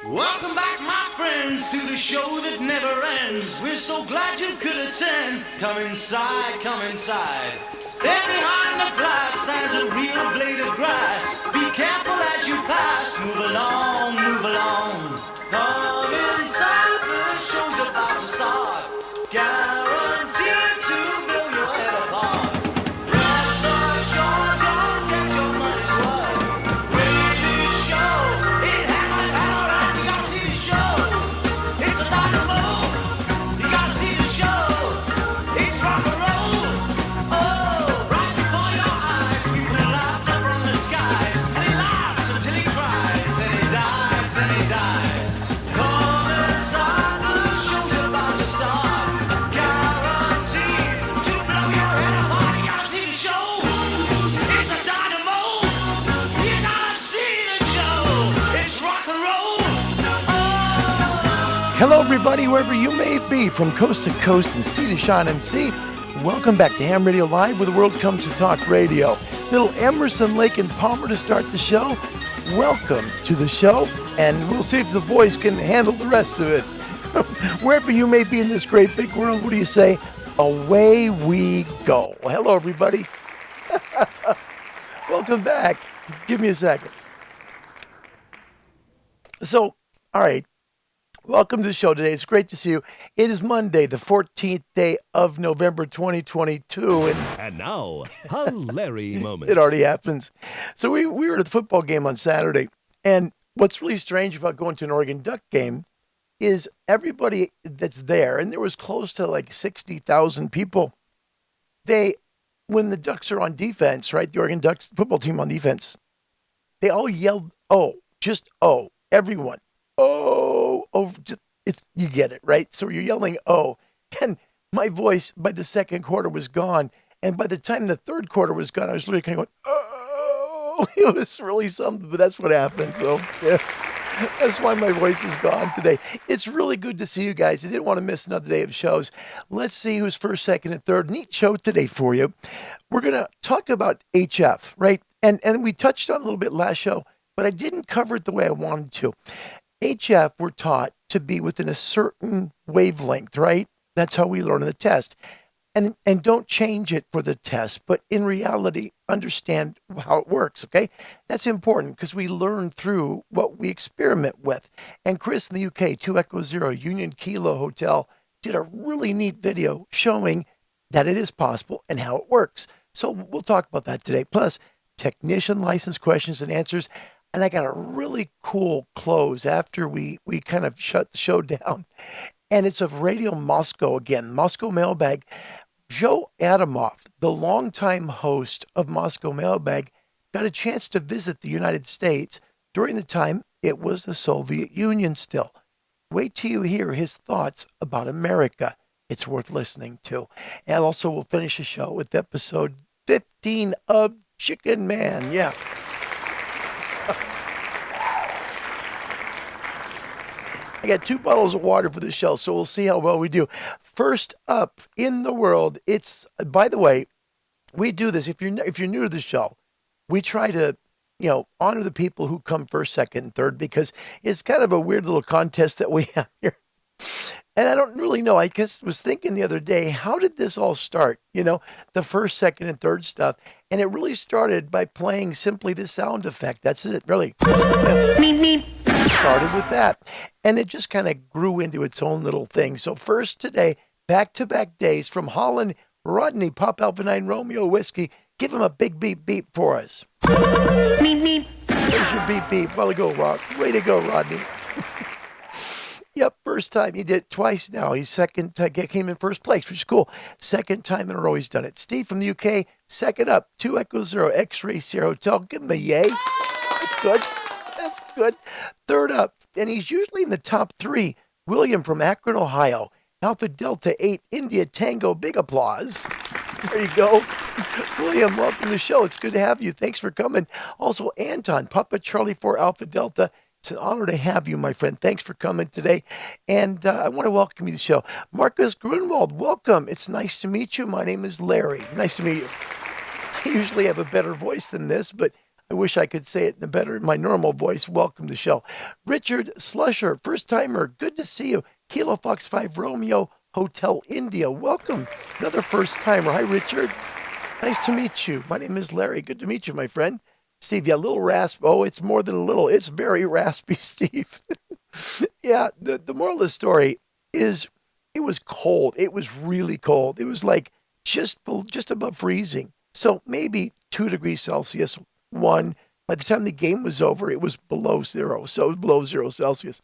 Welcome back, my friends, to the show that never ends. We're so glad you could attend. Come inside, come inside. There behind the glass stands a real blade of grass. Be careful as you pass. Move along, move along. Come inside, the show's about to start. Guaranteed to blow your head apart. Rest assured, you'll get your money's worth. Really show, it happened out and you gotta see the show. It's a dynamo, you gotta see the show. It's rock and roll, oh, right before your eyes. People laughter from the skies, and he laughs until he cries, and he dies, and he dies. Come inside, the show's about to start. Hello, everybody, wherever you may be, from coast to coast and sea to shine and sea. Welcome back to Ham Radio Live, where the world comes to talk radio. Little Emerson, Lake, and Palmer to start the show. Welcome to the show, and we'll see if the voice can handle the rest of it. Wherever you may be in this great big world, what do you say? Away we go. Well, hello, everybody. Welcome back. Give me a second. So, all right. Welcome to the show today. It's great to see you. It is Monday, the 14th day of November 2022. And now, hilarious moment. It already happens. So we were at the football game on Saturday. And what's really strange about going to an Oregon Duck game is everybody that's there, and there was close to like 60,000 people, when the Ducks are on defense, right, the Oregon Ducks football team on defense, they all yelled, oh, just oh, everyone. Oh, you get it, right? So you're yelling, oh, and my voice by the second quarter was gone. And by the time the third quarter was gone, I was literally kind of going, oh, it was really something, but that's what happened. So yeah, that's why my voice is gone today. It's really good to see you guys. I didn't want to miss another day of shows. Let's see who's first, second, and third. Neat show today for you. We're going to talk about HF, right? And we touched on it a little bit last show, but I didn't cover it the way I wanted to. HF, we're taught to be within a certain wavelength, right? That's how we learn in the test. And don't change it for the test, but in reality, understand how it works, okay? That's important because we learn through what we experiment with. And Chris in the UK, 2 Echo Zero, Union Kilo Hotel, did a really neat video showing that it is possible and how it works. So we'll talk about that today. Plus, technician license questions and answers. And I got a really cool close after we kind of shut the show down. And it's of Radio Moscow again, Moscow Mailbag. Joe Adamov, the longtime host of Moscow Mailbag, got a chance to visit the United States during the time it was the Soviet Union still. Wait till you hear his thoughts about America. It's worth listening to. And also we'll finish the show with episode 15 of Chickenman. Yeah. I got 2 bottles of water for the show, so we'll see how well we do. First up in the world, it's, by the way, we do this. If you're new to the show, we try to, honor the people who come first, second, and third, because it's kind of a weird little contest that we have here. And I don't really know. I just was thinking the other day, how did this all start? The first, second, and third stuff. And it really started by playing simply the sound effect. That's it, really. It started with that. And it just kind of grew into its own little thing. So first today, back-to-back days from Holland, Rodney, Pop Alpha 9 Romeo Whiskey. Give him a big beep beep for us. There's your beep beep. Way to go, Rodney. Yep, first time. He did it twice now. He's second, came in first place, which is cool. Second time in a row he's done it. Steve from the UK, second up, 2 Echo Zero, X-Ray Sierra Hotel. Give him a yay. That's good. That's good. Third up, and he's usually in the top 3, William from Akron, Ohio. Alpha Delta 8, India Tango. Big applause. There you go. William, welcome to the show. It's good to have you. Thanks for coming. Also, Anton, Papa Charlie 4 Alpha Delta. It's an honor to have you, my friend. Thanks for coming today. And I want to welcome you to the show. Marcus Grunwald, welcome. It's nice to meet you. My name is Larry. Nice to meet you. I usually have a better voice than this, but I wish I could say it in my normal voice. Welcome to the show. Richard Slusher, first timer. Good to see you. Kilo Fox 5 Romeo Hotel India. Welcome. Another first timer. Hi, Richard. Nice to meet you. My name is Larry. Good to meet you, my friend. Steve, yeah, a little rasp. Oh, it's more than a little. It's very raspy, Steve. Yeah, the moral of the story is it was cold. It was really cold. It was like just above freezing. So maybe 2 degrees Celsius, 1. By the time the game was over, it was below 0. So it was below 0 Celsius.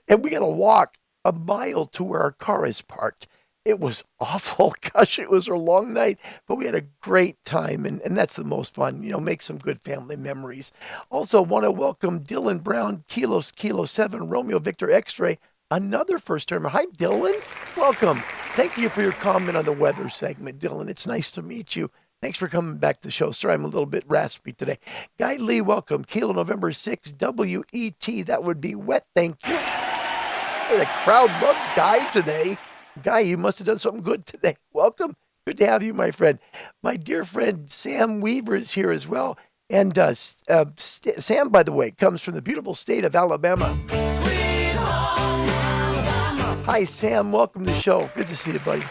And we got to walk a mile to where our car is parked. It was awful. Gosh, it was a long night, but we had a great time, and that's the most fun. Make some good family memories. Also, want to welcome Dylan Brown, Kilo 7, Romeo Victor X-Ray, another first termer. Hi, Dylan. Welcome. Thank you for your comment on the weather segment, Dylan. It's nice to meet you. Thanks for coming back to the show. Sorry, I'm a little bit raspy today. Guy Lee, welcome. Kilo November 6, WET. That would be wet. Thank you. Boy, the crowd loves Guy today. Guy, you must have done something good today. Welcome. Good to have you, my friend. My dear friend Sam Weaver is here as well. And Sam, by the way, comes from the beautiful state of Alabama. Sweet home Alabama. Hi, Sam. Welcome to the show. Good to see you, buddy.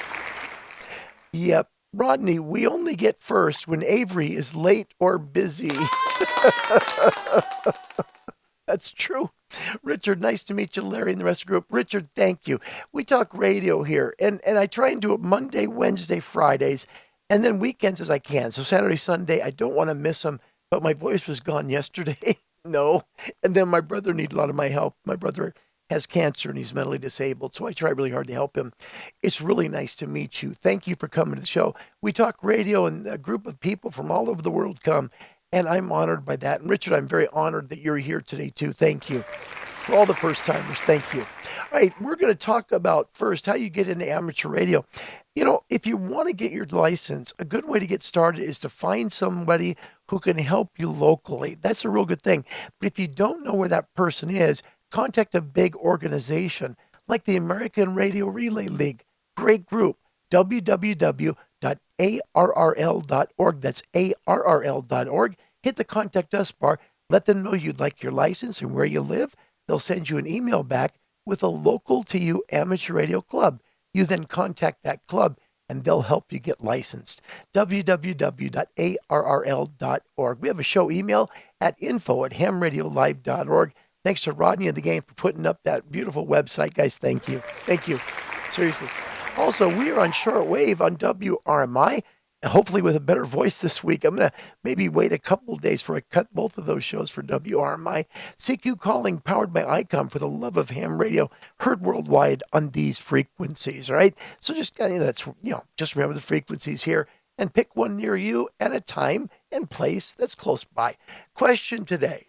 Yep. Rodney, we only get first when Avery is late or busy. That's true. Richard, nice to meet you. Larry and the rest of the group. Richard, thank you. We talk radio here, and I try and do it Monday, Wednesday, Fridays, and then weekends as I can. So Saturday, Sunday, I don't want to miss them, but my voice was gone yesterday. No. And then my brother needed a lot of my help. My brother has cancer and he's mentally disabled, so I try really hard to help him. It's really nice to meet you. Thank you for coming to the show. We talk radio, and a group of people from all over the world come, and I'm honored by that. And Richard, I'm very honored that you're here today too. Thank you. For all the first timers, thank you. All right, we're going to talk about first how you get into amateur radio. If you want to get your license, a good way to get started is to find somebody who can help you locally. That's a real good thing. But if you don't know where that person is, contact a big organization like the American Radio Relay League. Great group, www.arrl.org. That's arrl.org. Hit the contact us bar. Let them know you'd like your license and where you live. They'll send you an email back with a local to you amateur radio club. You then contact that club and they'll help you get licensed. www.arrl.org. We have a show email at info@hamradiolive.org. Thanks to Rodney and the gang for putting up that beautiful website, guys. Thank you. Thank you. Seriously. Also, we are on shortwave on WRMI, hopefully with a better voice this week. I'm going to maybe wait a couple of days before I cut both of those shows for WRMI. CQ calling, powered by ICOM, for the love of ham radio, heard worldwide on these frequencies, all right? So just remember the frequencies here and pick one near you at a time and place that's close by. Question today.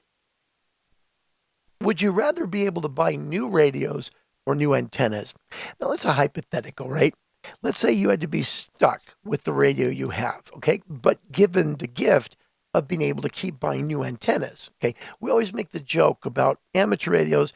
Would you rather be able to buy new radios or new antennas? Now, that's a hypothetical, right? Let's say you had to be stuck with the radio you have, okay? But given the gift of being able to keep buying new antennas, okay? We always make the joke about amateur radios,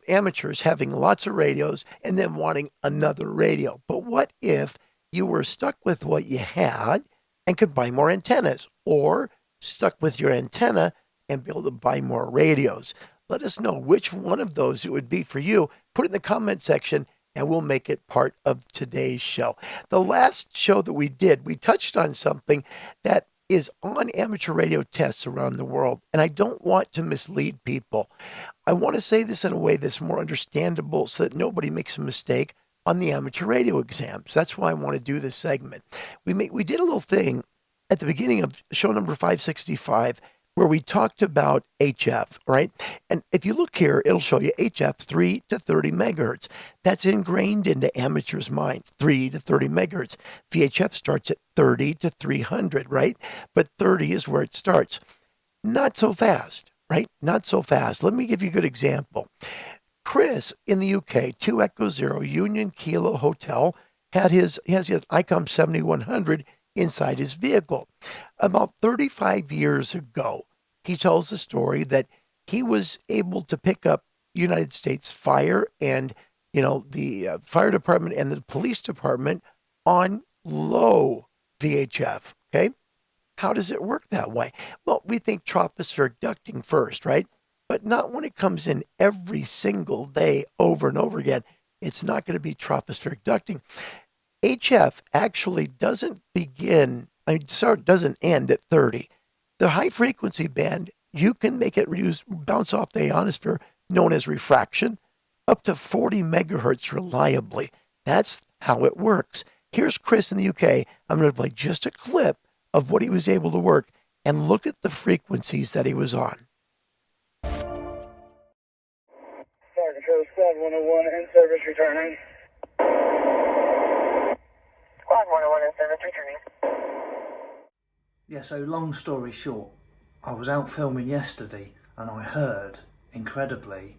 amateurs having lots of radios and then wanting another radio. But what if you were stuck with what you had and could buy more antennas, or stuck with your antenna and be able to buy more radios? Let us know which one of those it would be for you. Put it in the comment section and we'll make it part of today's show. The last show that we did, we touched on something that is on amateur radio tests around the world, and I don't want to mislead people. I want to say this in a way that's more understandable so that nobody makes a mistake on the amateur radio exams. That's why I want to do this segment. We did a little thing at the beginning of show number 565 where we talked about HF, right? And if you look here, it'll show you HF 3 to 30 megahertz. That's ingrained into amateurs' minds, 3 to 30 megahertz. VHF starts at 30 to 300, right? But 30 is where it starts. Not so fast, right? Not so fast. Let me give you a good example. Chris in the UK, 2 Echo 0 Union Kilo Hotel, has his ICOM 7100 inside his vehicle. About 35 years ago, he tells the story that he was able to pick up United States Fire and, the fire department and the police department on low VHF, okay? How does it work that way? Well, we think tropospheric ducting first, right? But not when it comes in every single day over and over again. It's not going to be tropospheric ducting. HF actually doesn't doesn't end at 30. The high frequency band, you can make it bounce off the ionosphere, known as refraction, up to 40 megahertz reliably. That's how it works. Here's Chris in the UK. I'm going to play just a clip of what he was able to work and look at the frequencies that he was on. Sorry, Control Squad 101 in service returning. Squad 101 in service returning. Yeah, so long story short, I was out filming yesterday and I heard, incredibly,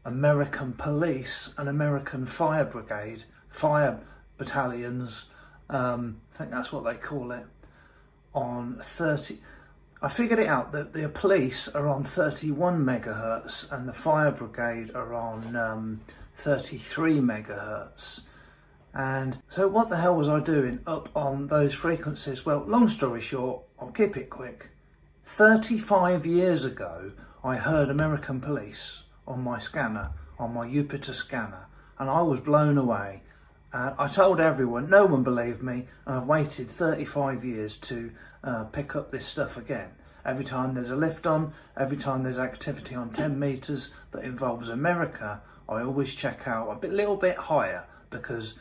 American police and American fire brigade, fire battalions, I think that's what they call it, on 30. I figured it out that the police are on 31 megahertz and the fire brigade are on 33 megahertz. And so what the hell was I doing up on those frequencies? Well, long story short, I'll keep it quick. 35 years ago, I heard American police on my scanner, on my Jupiter scanner, and I was blown away. I told everyone, no one believed me, and I've waited 35 years to pick up this stuff again. Every time there's a lift on, every time there's activity on 10 meters that involves America, I always check out a little bit higher, because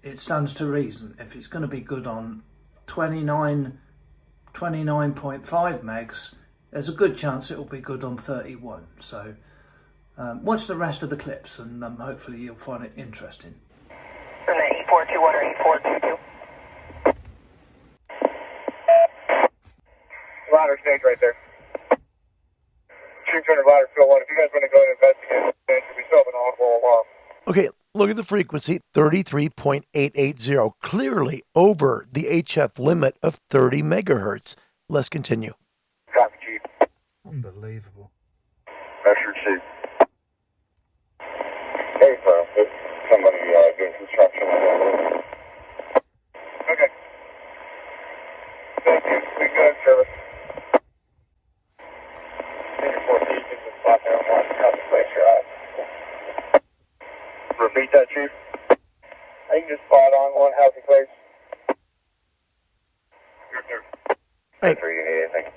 it stands to reason. If it's going to be good on 29.5 megs, there's a good chance it will be good on 31. So watch the rest of the clips and hopefully you'll find it interesting. E421 or E422. Ladder stage right there. 200 ladder field 1. If you guys want to go and investigate, we still have an on-roll alarm. Okay, look at the frequency, 33.880, clearly over the HF limit of 30 megahertz. Let's continue. Copy, Chief. Unbelievable. Measure Chief. Hey, sir. There's somebody doing construction. Okay. Thank you. We good, service. Repeat that, Chief. I can just spot on one housing place. Right.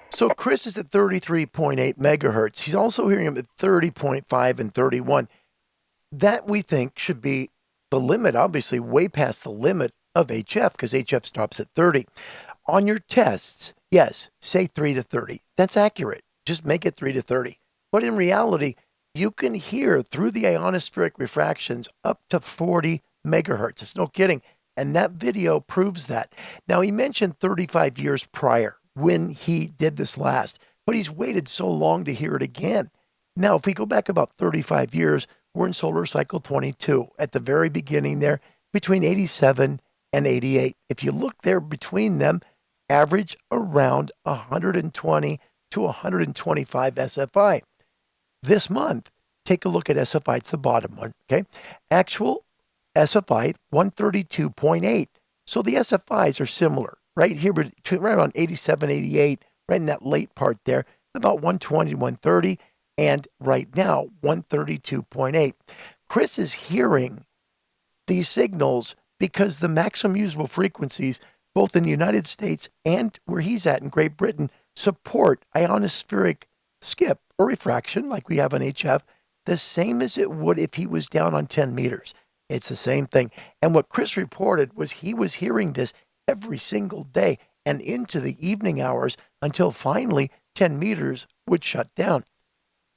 So Chris is at 33.8 megahertz. He's also hearing him at 30.5 and 31. That we think should be the limit, obviously way past the limit of HF, because HF stops at 30. On your tests, yes, say 3 to 30. That's accurate. Just make it 3 to 30. But in reality, you can hear through the ionospheric refractions up to 40 megahertz. It's no kidding. And that video proves that. Now, he mentioned 35 years prior when he did this last, but he's waited so long to hear it again. Now, if we go back about 35 years, we're in solar cycle 22 at the very beginning there, between 87 and 88. If you look there between them, average around 120 to 125 SFI. This month, take a look at SFI. It's the bottom one, okay? Actual SFI, 132.8. So the SFIs are similar, right here, right around 87, 88, right in that late part there, about 120, 130, and right now, 132.8. Chris is hearing these signals because the maximum usable frequencies, both in the United States and where he's at in Great Britain, support ionospheric skip or refraction like we have on HF, the same as it would if he was down on 10 meters. It's the same thing. And what Chris reported was he was hearing this every single day and into the evening hours until finally 10 meters would shut down.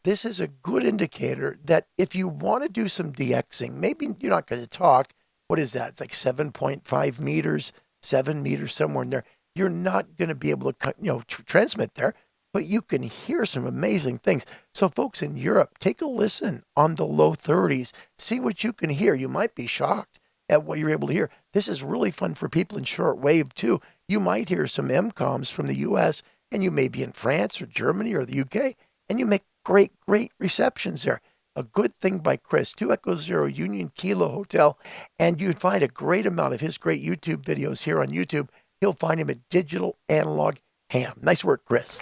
This is a good indicator that if you want to do some DXing, maybe you're not going to talk. What is that? It's like 7.5 meters, 7 meters, somewhere in there. You're not going to be able to transmit there, but you can hear some amazing things. So folks in Europe, take a listen on the low 30s. See what you can hear. You might be shocked at what you're able to hear. This is really fun for people in shortwave too. You might hear some MCOMs from the US, and you may be in France or Germany or the UK, and you make great receptions there. A good thing by Chris, 2 Echo Zero Union Kilo Hotel, and you'd find a great amount of his great YouTube videos here on YouTube. You'll find him at Digital Analog ham. Nice work, Chris.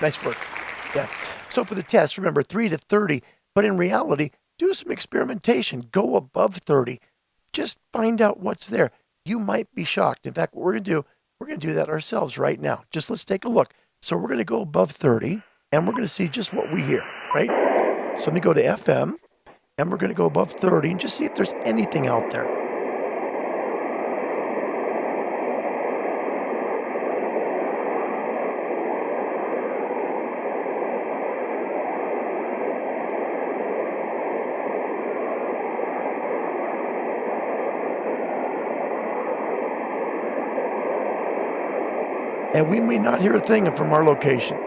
Nice work. Yeah. So for the test, remember 3 to 30, but in reality, do some experimentation. Go above 30. Just find out what's there. You might be shocked. In fact, what we're going to do, we're going to do that ourselves right now. Just let's take a look. So we're going to go above 30, and we're going to see just what we hear, right? So let me go to FM, and we're going to go above 30 and just see if there's anything out there. And we may not hear a thing from our location.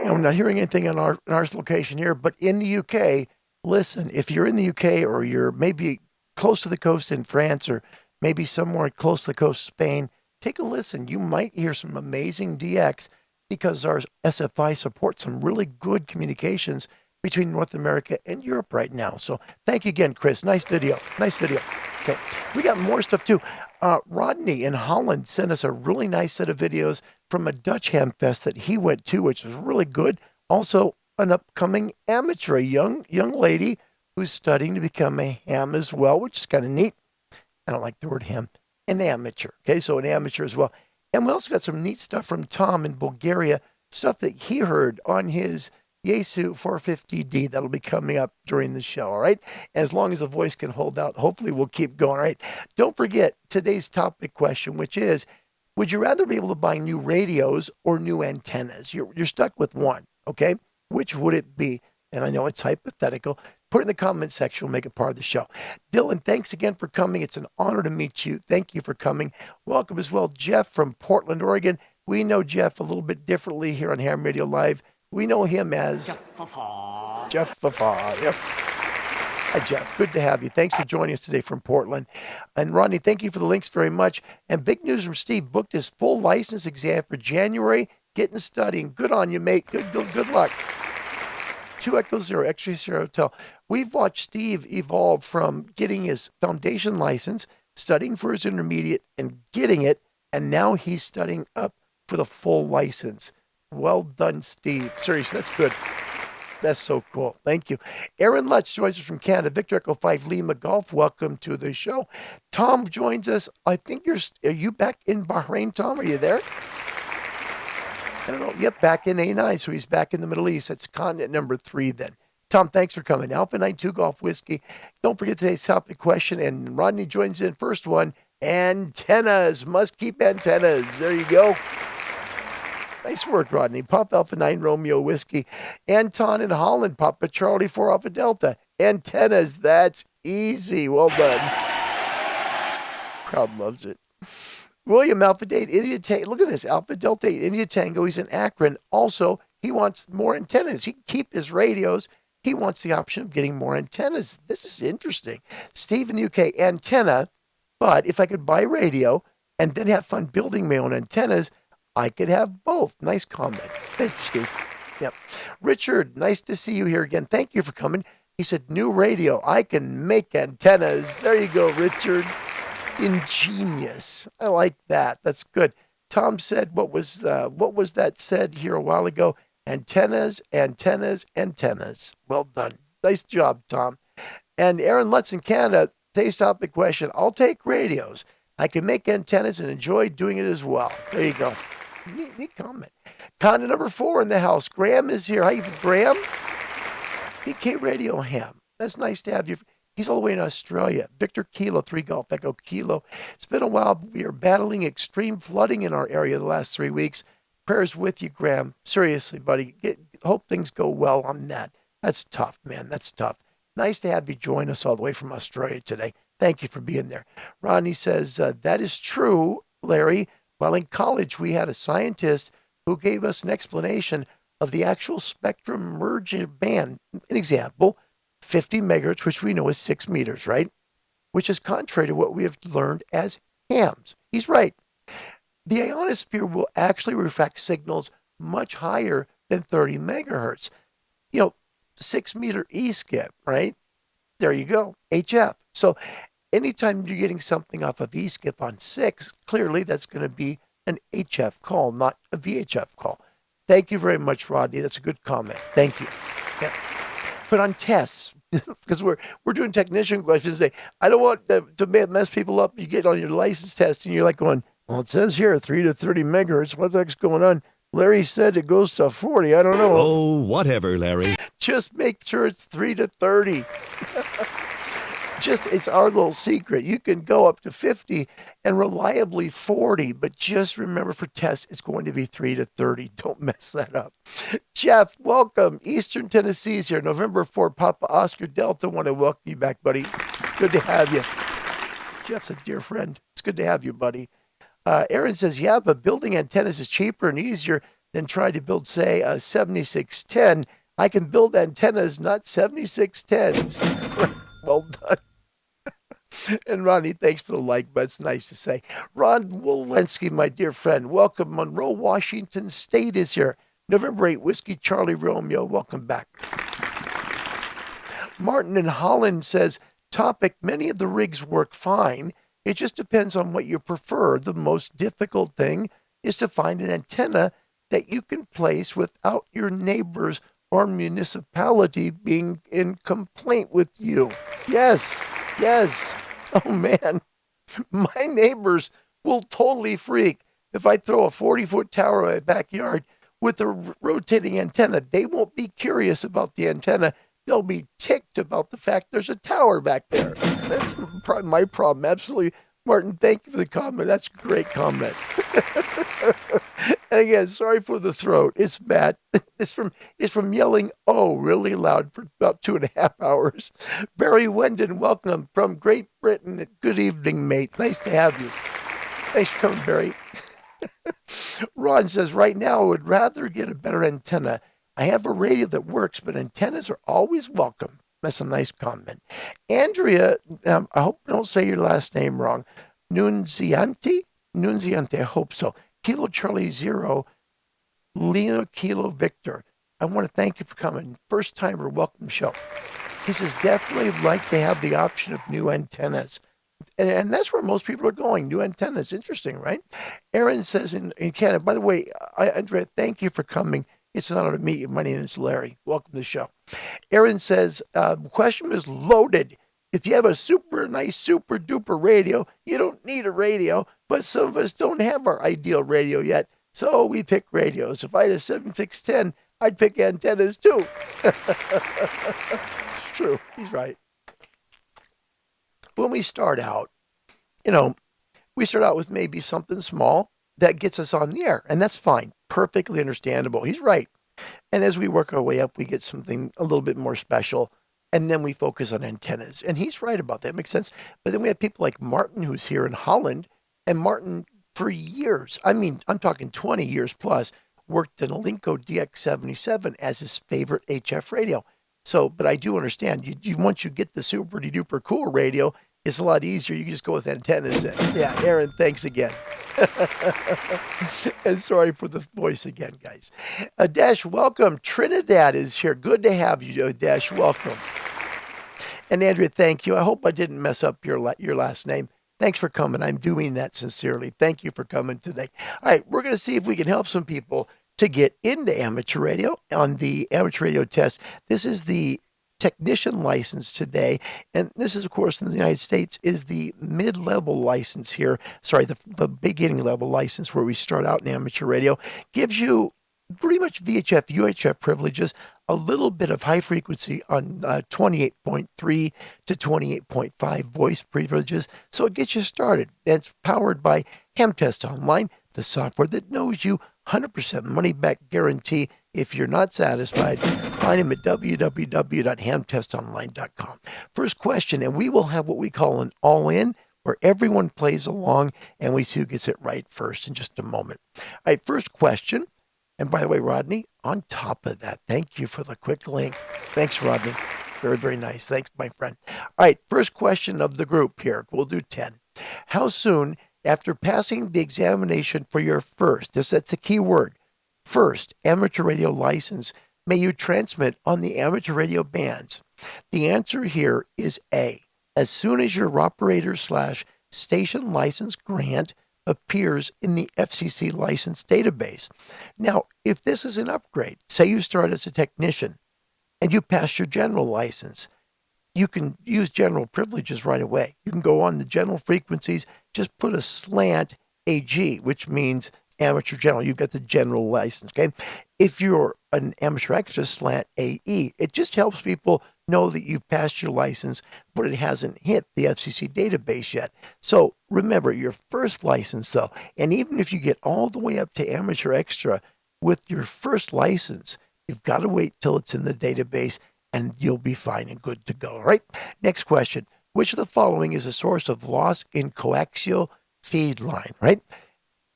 I'm not hearing anything in our location here, but in the UK, listen, if you're in the UK or you're maybe close to the coast in France or maybe somewhere close to the coast of Spain, take a listen. You might hear some amazing DX because our SFI supports some really good communications between North America and Europe right now. So thank you again, Chris. Nice video. Nice video. Okay. We got more stuff too. Rodney in Holland sent us a really nice set of videos from a Dutch Hamfest that he went to, which was really good. Also, an upcoming amateur, a young lady who's studying to become a ham as well, which is kind of neat. I don't like the word ham. An amateur. Okay, so an amateur as well. And we also got some neat stuff from Tom in Bulgaria, stuff that he heard on his Yaesu 450D that'll be coming up during the show, all right? As long as the voice can hold out, hopefully we'll keep going, all right? Don't forget today's topic question, which is, would you rather be able to buy new radios or new antennas? You're stuck with one, okay? Which would it be? And I know it's hypothetical. Put it in the comment section. We'll make it part of the show. Dylan, thanks again for coming. It's an honor to meet you. Thank you for coming. Welcome as well, Jeff from Portland, Oregon. We know Jeff a little bit differently here on Ham Radio Live. We know him as Jeff Fafa. Yep. Hi, Jeff. Good to have you. Thanks for joining us today from Portland. And Rodney, thank you for the links very much. And big news from Steve. Booked his full license exam for January. Getting studying. Good on you, mate. Good luck. 2 Echo Zero, X-Ray Sierra Hotel. We've watched Steve evolve from getting his foundation license, studying for his intermediate, and getting it, and now he's studying up for the full license. Well done, Steve. Seriously, that's good. That's so cool. Thank you. Aaron Lutz joins us from Canada. Victor Echo 5 Lima Golf. Welcome to the show. Tom joins us. I think are you back in Bahrain, Tom? Are you there? I don't know. Yep, back in A9, so he's back in the Middle East. That's continent number 3 then. Tom, thanks for coming. Alpha 92 Golf Whiskey. Don't forget today's topic question, and Rodney joins in. First one, antennas. Must keep antennas. There you go. Nice work, Rodney. Pop Alpha 9 Romeo Whiskey. Anton in Holland. Papa Charlie 4 Alpha Delta. Antennas. That's easy. Well done. Crowd loves it. William, Alpha Date, India Tango. Look at this. Alpha Delta 8, India Tango. He's in Akron. Also, he wants more antennas. He can keep his radios. He wants the option of getting more antennas. This is interesting. Steve in the UK, antenna. But if I could buy radio and then have fun building my own antennas, I could have both. Nice comment. Thank you, Steve. Yep. Richard, nice to see you here again. Thank you for coming. He said, new radio. I can make antennas. There you go, Richard. Ingenious. I like that. That's good. Tom said, what was that said here a while ago? Antennas, antennas, antennas. Well done. Nice job, Tom. And Aaron Lutz in Canada, today's topic question. I'll take radios. I can make antennas and enjoy doing it as well. There you go. Neat comment. Comment number 4 in the house. Graham is here. Hi, Graham. DK Radio Ham. That's nice to have you. He's all the way in Australia. Victor Kilo, 3 Golf Echo Kilo. It's been a while, but we are battling extreme flooding in our area the last 3 weeks. Prayers with you, Graham. Seriously, buddy. Hope things go well on that. That's tough, man. That's tough. Nice to have you join us all the way from Australia today. Thank you for being there. Rodney says, that is true, Larry. While in college, we had a scientist who gave us an explanation of the actual spectrum merger band. An example, 50 megahertz, which we know is 6 meters, right? Which is contrary to what we have learned as hams. He's right. The ionosphere will actually refract signals much higher than 30 megahertz. 6-meter E-skip, right? There you go, HF. So anytime you're getting something off of E-skip on 6, clearly that's going to be an HF call, not a VHF call. Thank you very much, Rodney. That's a good comment. Thank you. Yeah. But on tests, because we're doing technician questions today, I don't want to mess people up. You get on your license test and you're like going, well, it says here 3 to 30 megahertz. What the heck's going on? Larry said it goes to 40. I don't know. Oh, whatever, Larry. Just make sure it's 3 to 30. It's our little secret. You can go up to 50 and reliably 40, but just remember for tests, it's going to be 3 to 30. Don't mess that up. Jeff, welcome. Eastern Tennessee's here. November 4, Papa Oscar Delta. Want to welcome you back, buddy. Good to have you. Jeff's a dear friend. It's good to have you, buddy. Aaron says, yeah, but building antennas is cheaper and easier than trying to build, say, a 7610. I can build antennas, not 7610s. Well done. And Ronnie, thanks for the like, but it's nice to say. Ron Walensky, my dear friend, welcome. Monroe, Washington State is here. November 8, Whiskey Charlie Romeo, welcome back. Martin in Holland says, topic, many of the rigs work fine. It just depends on what you prefer. The most difficult thing is to find an antenna that you can place without your neighbors or municipality being in complaint with you. Yes. Oh, man. My neighbors will totally freak if I throw a 40-foot tower in my backyard with a rotating antenna. They won't be curious about the antenna. They'll be ticked about the fact there's a tower back there. That's my problem. Absolutely. Martin, thank you for the comment. That's a great comment. And again, sorry for the throat. It's bad. It's from yelling "oh" really loud for about 2.5 hours. Barry Wendon, welcome from Great Britain. Good evening, mate. Nice to have you. Thanks for coming, Barry. Ron says, right now I would rather get a better antenna. I have a radio that works, but antennas are always welcome. That's a nice comment. Andrea, I hope I don't say your last name wrong. Nunziante, I hope so. Kilo Charlie 0, Lima Kilo Victor. I want to thank you for coming. First timer, welcome show. He says, definitely like to have the option of new antennas. And that's where most people are going, new antennas. Interesting, right? Aaron says in Canada, by the way, Andrea, thank you for coming. It's an honor to meet you. My name is Larry. Welcome to the show. Aaron says, question is loaded. If you have a super nice, super duper radio, you don't need a radio, but some of us don't have our ideal radio yet, so we pick radios. If I had a 7610, I'd pick antennas too. It's true. He's right. When we start out, we start out with maybe something small that gets us on the air, and that's fine. Perfectly understandable. He's right. And as we work our way up, we get something a little bit more special, and then we focus on antennas. And he's right about that. Makes sense. But then we have people like Martin, who's here in Holland, and Martin, for years, I'm talking 20 years plus, worked in a Linko DX77 as his favorite HF radio. So, but I do understand, once you get the super duper cool radio, it's a lot easier. You can just go with antennas. Yeah, Aaron, thanks again. And sorry for the voice again, guys. Dash, welcome. Trinidad is here. Good to have you, Dash. Welcome. And Andrea, thank you. I hope I didn't mess up your last name. Thanks for coming. I'm doing that sincerely. Thank you for coming today. All right, we're going to see if we can help some people to get into amateur radio on the amateur radio test. This is the technician license today. And this is, of course, in the United States, is the mid-level license here. Sorry, the beginning level license where we start out in amateur radio. Gives you pretty much VHF, UHF privileges, a little bit of high frequency on 28.3 to 28.5 voice privileges. So it gets you started. It's powered by Hamfest Online, the software that knows you, 100% money back guarantee. If you're not satisfied, find him at www.hamtestonline.com. First question, and we will have what we call an all-in, where everyone plays along and we see who gets it right first in just a moment. All right, first question. And by the way, Rodney, on top of that, thank you for the quick link. Thanks, Rodney. Very, very nice. Thanks, my friend. All right, first question of the group here. We'll do 10. How soon after passing the examination for your first, that's a key word, first amateur radio license, may you transmit on the amateur radio bands? The answer here is A. As soon as your operator/station license grant appears in the FCC license database. Now, if this is an upgrade, say you start as a technician and you pass your general license, you can use general privileges right away. You can go on the general frequencies, just put a slant AG, which means amateur general. You've got the general license, okay? If you're an amateur extra, slant AE. It just helps people know that you've passed your license, but it hasn't hit the FCC database yet. So remember, your first license, though, and even if you get all the way up to amateur extra with your first license, you've got to wait till it's in the database and you'll be fine and good to go, all right? Next question. Which of the following is a source of loss in coaxial feed line, right?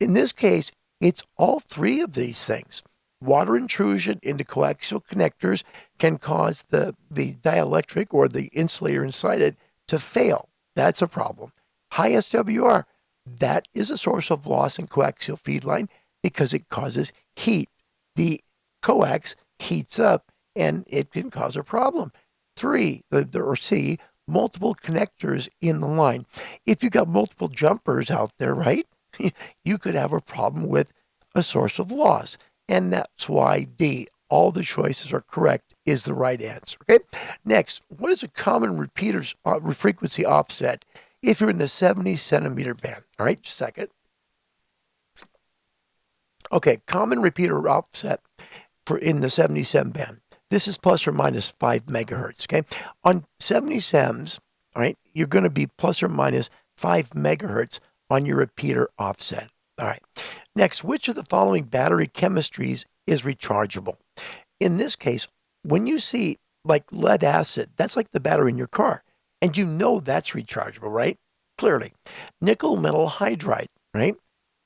In this case, it's all three of these things. Water intrusion into coaxial connectors can cause the dielectric or the insulator inside it to fail. That's a problem. High SWR, that is a source of loss in coaxial feed line because it causes heat. The coax heats up and it can cause a problem. C, multiple connectors in the line. If you've got multiple jumpers out there, right, you could have a problem with a source of loss. And that's why D, all the choices are correct, is the right answer. Okay. Next, what is a common repeater's frequency offset if you're in the 70 centimeter band? All right, just a second. Okay, common repeater offset for in the 77 band. This is plus or minus 5 megahertz. Okay, on 70 sems, all right, you're going to be plus or minus 5 megahertz on your repeater offset. All right. Next, which of the following battery chemistries is rechargeable? In this case, when you see like lead acid, that's like the battery in your car, and you know that's rechargeable, right? Clearly. Nickel metal hydride, right?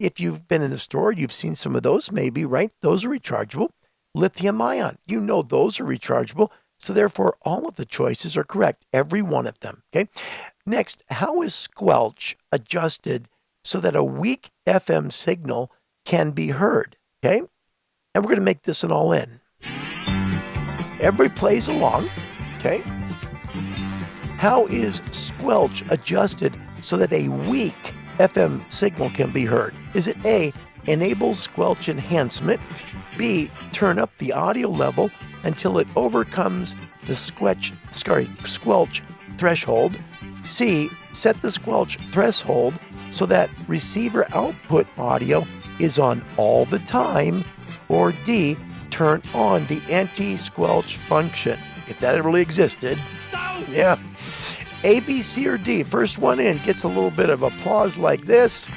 If you've been in the store, you've seen some of those maybe, right? Those are rechargeable. Lithium ion, you know those are rechargeable. So therefore, all of the choices are correct, every one of them, okay? Next, how is squelch adjusted so that a weak FM signal can be heard, okay? And we're going to make this an all-in. Everybody plays along, okay? How is squelch adjusted so that a weak FM signal can be heard? Is it A, enable squelch enhancement, B, turn up the audio level until it overcomes the squelch threshold, C, set the squelch threshold so that receiver output audio is on all the time, or D, turn on the anti-squelch function, if that really existed. No. Yeah. A, B, C, or D. First one in gets a little bit of applause like this,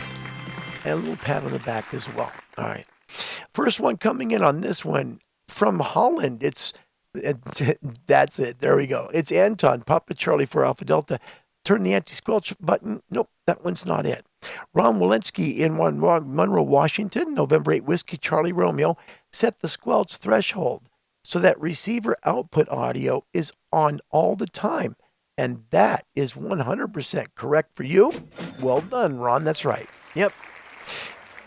and a little pat on the back as well. All right. First one coming in on this one from Holland. That's it. There we go. It's Anton, Papa Charlie for Alpha Delta. Turn the anti-squelch button. Nope, that one's not it. Ron Walensky in Monroe, Washington, November 8, Whiskey Charlie Romeo, set the squelch threshold so that receiver output audio is on all the time. And that is 100% correct for you. Well done, Ron. That's right. Yep.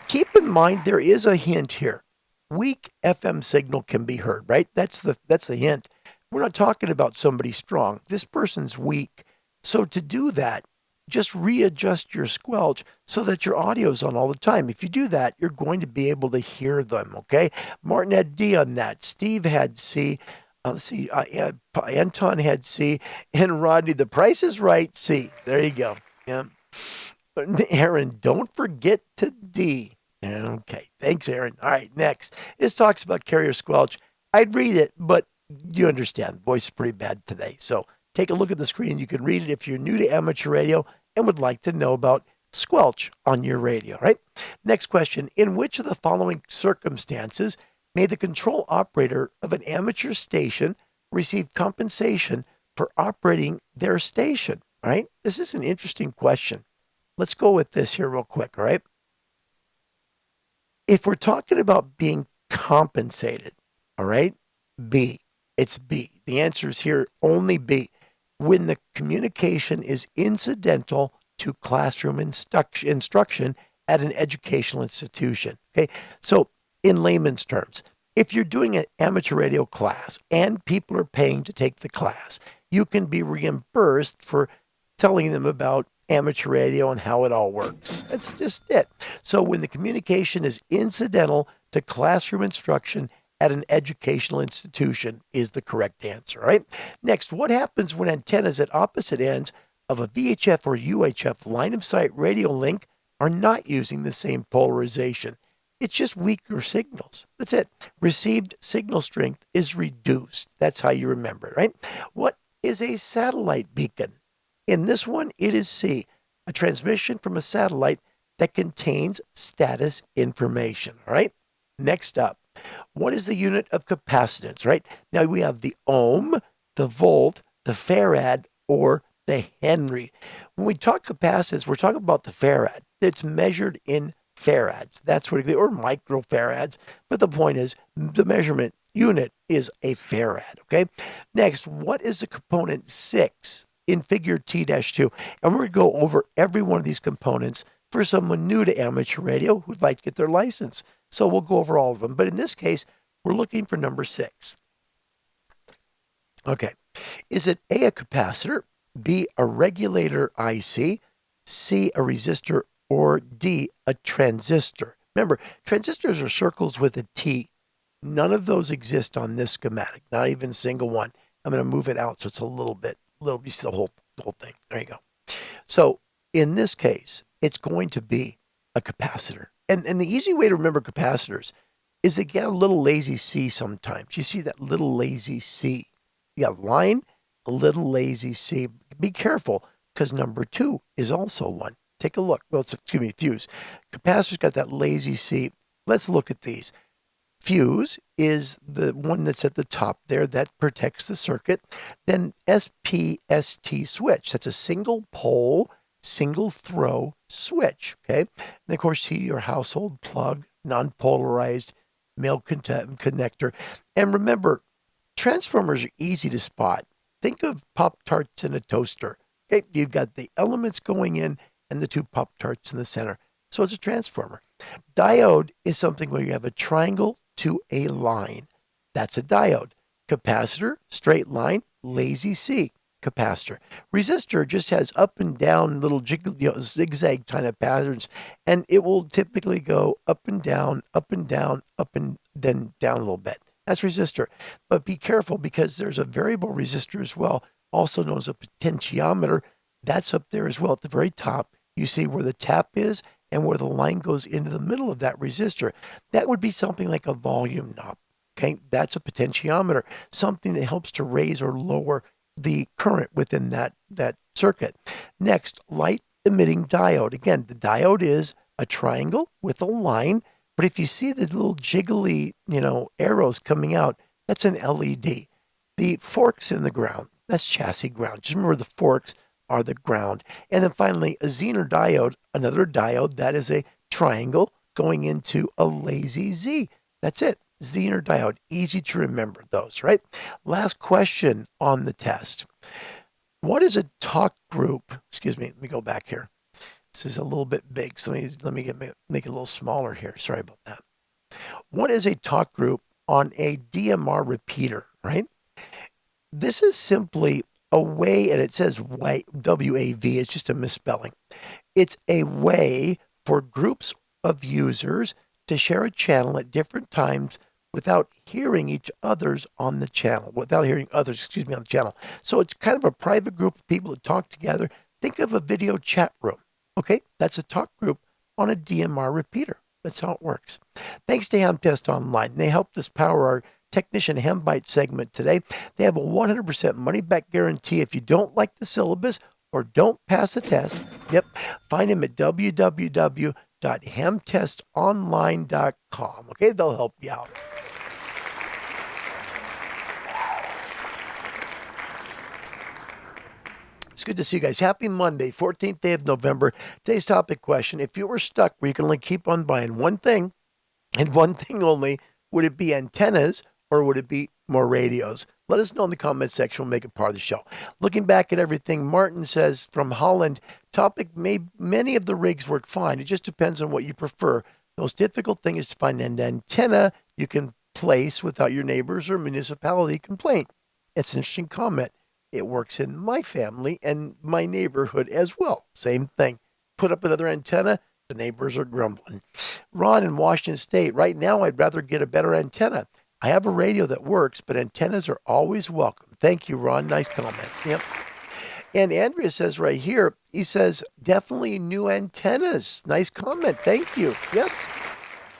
Keep in mind, there is a hint here. Weak FM signal can be heard, right? That's the hint. We're not talking about somebody strong. This person's weak. So to do that, just readjust your squelch so that your audio is on all the time. If you do that, you're going to be able to hear them, okay? Martin had D on that. Steve had C. Anton had C. And Rodney, the price is right, C. There you go. Yeah. Aaron, don't forget to D. Okay, thanks, Aaron. All right, next. This talks about carrier squelch. I'd read it, but you understand, the voice is pretty bad today. So take a look at the screen. You can read it if you're new to amateur radio and would like to know about squelch on your radio, right? Next question. In which of the following circumstances may the control operator of an amateur station receive compensation for operating their station, right? This is an interesting question. Let's go with this here real quick, all right? If we're talking about being compensated, all right, B, it's B. The answer is here only B. When the communication is incidental to classroom instruction at an educational institution. Okay, so in layman's terms, If you're doing an amateur radio class and people are paying to take the class, you can be reimbursed for telling them about amateur radio and how it all works. That's just it. So when the communication is incidental to classroom instruction at an educational institution is the correct answer, right? Next, what happens when antennas at opposite ends of a VHF or UHF line of sight radio link are not using the same polarization? It's just weaker signals. That's it. Received signal strength is reduced. That's how you remember it, right? What is a satellite beacon? In this one, it is C, a transmission from a satellite that contains status information, all right? Next up, what is the unit of capacitance, right? Now we have the ohm, the volt, the farad, or the Henry. When we talk capacitance, we're talking about the farad. It's measured in farads. That's what it is, or microfarads. But the point is, the measurement unit is a farad, okay? Next, what is the component 6 in figure T-2? And we're going to go over every one of these components for someone new to amateur radio who'd like to get their license. So we'll go over all of them. But in this case, we're looking for number 6. Okay. Is it A, a capacitor, B, a regulator IC, C, a resistor, or D, a transistor? Remember, transistors are circles with a T. None of those exist on this schematic, not even a single one. I'm going to move it out so it's a little, you see the whole thing. There you go. So in this case, it's going to be a capacitor. And the easy way to remember capacitors is they get a little lazy C sometimes. You see that little lazy C. You got line, a little lazy C. Be careful, because number 2 is also one. Take a look. Well, fuse. Capacitor's got that lazy C. Let's look at these. Fuse is the one that's at the top there that protects the circuit. Then SPST switch. That's a single pole, single throw switch. Okay. And of course, see your household plug, non-polarized male connector. And remember, transformers are easy to spot. Think of Pop-Tarts in a toaster. Okay. You've got the elements going in and the 2 Pop-Tarts in the center. So it's a transformer. Diode is something where you have a triangle to a line. That's a diode. Capacitor, straight line, lazy C, capacitor. Resistor just has up and down little zigzag kind of patterns, and it will typically go up and down, up and down, up and then down a little bit. That's resistor. But be careful, because there's a variable resistor as well, also known as a potentiometer. That's up there as well at the very top. You see where the tap is and where the line goes into the middle of that resistor. That would be something like a volume knob. Okay, that's a potentiometer, something that helps to raise or lower the current within that circuit. Next, light emitting diode. Again, the diode is a triangle with a line, but if you see the little jiggly, arrows coming out, that's an LED. The forks in the ground, that's chassis ground. Just remember, the forks are the ground. And then finally, a Zener diode, another diode that is a triangle going into a lazy Z. That's it. Zener diode. Easy to remember those, right? Last question on the test. What is a talk group? Excuse me. Let me go back here. This is a little bit big, so let me make it a little smaller here. Sorry about that. What is a talk group on a DMR repeater, right? This is simply a way, and it says WAV, it's just a misspelling. It's a way for groups of users to share a channel at different times without hearing each other's on the channel, on the channel. So it's kind of a private group of people that talk together. Think of a video chat room. Okay, that's a talk group on a DMR repeater. That's how it works. Thanks to Hamfest Online. They helped us power our Technician Hambite segment today. They have a 100% money-back guarantee if you don't like the syllabus or don't pass the test. Yep, find them at www.hamtestonline.com. Okay, they'll help you out. It's good to see you guys. Happy Monday, 14th day of November. Today's topic question: if you were stuck where you can only keep on buying one thing, and one thing only, would it be antennas or would it be more radios? Let us know in the comment section. We'll make it part of the show. Looking back at everything, Martin says from Holland, many of the rigs work fine. It just depends on what you prefer. The most difficult thing is to find an antenna you can place without your neighbors or municipality complaint. It's an interesting comment. It works in my family and my neighborhood as well. Same thing. Put up another antenna, the neighbors are grumbling. Ron in Washington State, right now I'd rather get a better antenna. I have a radio that works, but antennas are always welcome. Thank you, Ron. Nice comment. Yep. And Andrea says right here, he says, definitely new antennas. Nice comment. Thank you. Yes.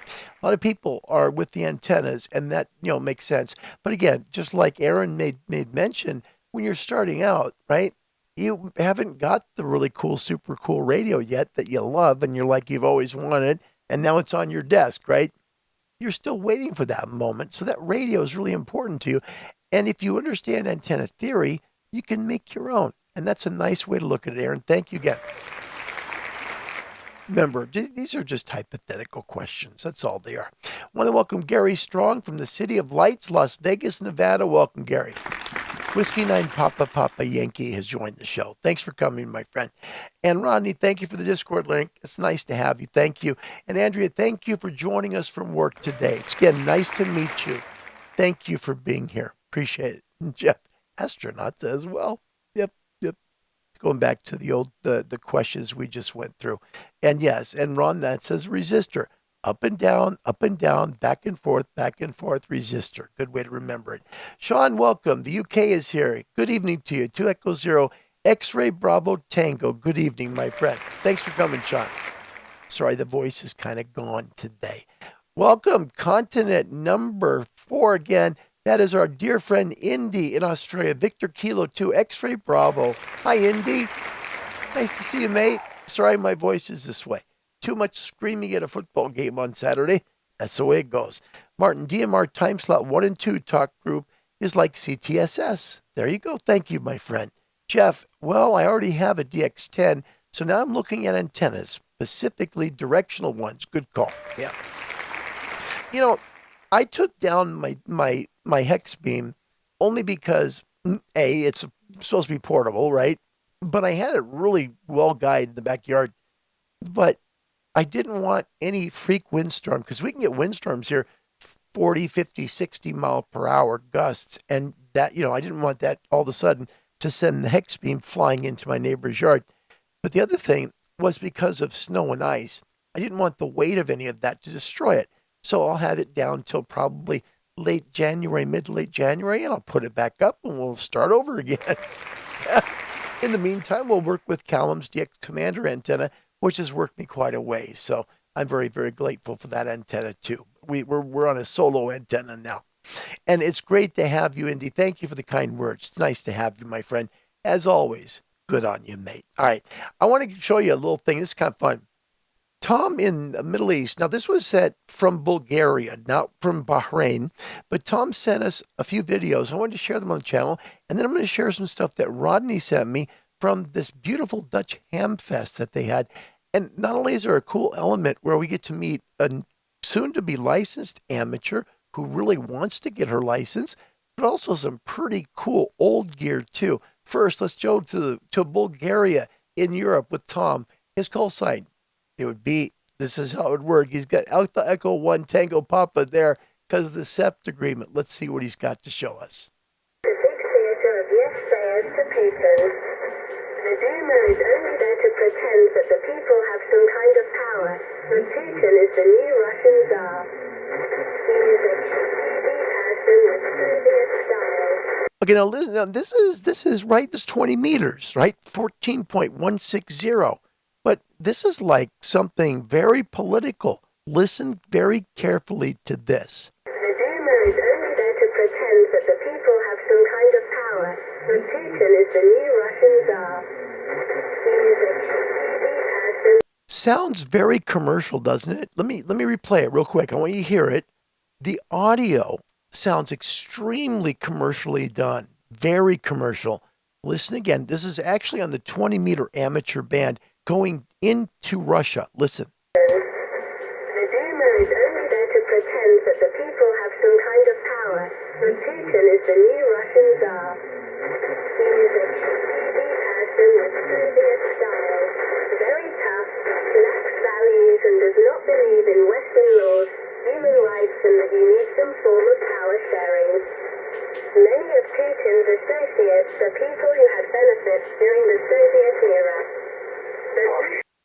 A lot of people are with the antennas, and that, makes sense. But again, just like Aaron made mention, when you're starting out, right, you haven't got the really cool, super cool radio yet that you love and you're like you've always wanted, and now it's on your desk, right? You're still waiting for that moment. So that radio is really important to you. And if you understand antenna theory, you can make your own. And that's a nice way to look at it, Aaron. Thank you again. Remember, these are just hypothetical questions. That's all they are. I want to welcome Gary Strong from the City of Lights, Las Vegas, Nevada. Welcome, Gary. Whiskey 9 Papa Yankee has joined the show. Thanks for coming, my friend. And Rodney, thank you for the Discord link. It's nice to have you. Thank you. And Andrea, thank you for joining us from work today. It's again nice to meet you. Thank you for being here. Appreciate it. And Jeff, astronaut as well. Yep. Going back to the questions we just went through. And yes, and Ron, that says resistor. Up and down, back and forth, resistor. Good way to remember it. Sean, welcome. The UK is here. Good evening to you. 2 Echo 0, X-Ray Bravo Tango. Good evening, my friend. Thanks for coming, Sean. Sorry, the voice is kind of gone today. Welcome, continent number 4 again. That is our dear friend Indy in Australia. Victor Kilo 2, X-Ray Bravo. Hi, Indy. Nice to see you, mate. Sorry, my voice is this way. Too much screaming at a football game on Saturday. That's the way it goes. Martin, DMR time slot 1 and 2 talk group is like CTSS. There you go. Thank you, my friend. Jeff, well, I already have a DX10, so now I'm looking at antennas, specifically directional ones. Good call. Yeah. I took down my hex beam only because, A, it's supposed to be portable, right? But I had it really well guided in the backyard. But I didn't want any freak windstorm because we can get windstorms here, 40, 50, 60 mile per hour gusts. And that, I didn't want that all of a sudden to send the hex beam flying into my neighbor's yard. But the other thing was because of snow and ice. I didn't want the weight of any of that to destroy it. So I'll have it down till probably late January, mid to late January, and I'll put it back up and we'll start over again. In the meantime, we'll work with Callum's DX Commander antenna, which has worked me quite a way. So I'm very, very grateful for that antenna too. We're on a solo antenna now. And it's great to have you, Indy. Thank you for the kind words. It's nice to have you, my friend. As always, good on you, mate. All right. I want to show you a little thing. This is kind of fun. Tom in the Middle East. Now, this was sent from Bulgaria, not from Bahrain, but Tom sent us a few videos. I wanted to share them on the channel, and then I'm going to share some stuff that Rodney sent me from this beautiful Dutch Hamfest that they had. And not only is there a cool element where we get to meet a soon-to-be licensed amateur who really wants to get her license, but also some pretty cool old gear, too. First, let's go to Bulgaria in Europe with Tom. His call sign. It would be, this is how it would work. He's got Alpha Echo 1 Tango Papa there because of the SEPT agreement. Let's see what he's got to show us. The big theatre of yesterday to patrons. The Duma is only there to pretend that the people have some kind of power. But Putin is the new Russian Tsar. He is a TV person with Soviet style. Okay, now listen, this is right, this 20 meters, right? 14.160. But this is like something very political. Listen very carefully to this. The Duma is only there to pretend that the people have some kind of power. But Putin is the new Russian Tsar. He is a TV person. Sounds very commercial, doesn't it? Let me replay it real quick. I want you to hear it. The audio sounds extremely commercially done. Very commercial. Listen again. This is actually on the 20-meter amateur band going into Russia. Listen. The Duma is only there to pretend that the people have some kind of power. But Putin is the new Russian Tsar. He is a TV person with Soviet style. Very tough, lacks values and does not believe in Western laws, human rights, and that you need to some form of power sharing. Many of Putin's associates are people who had benefits during the Soviet era.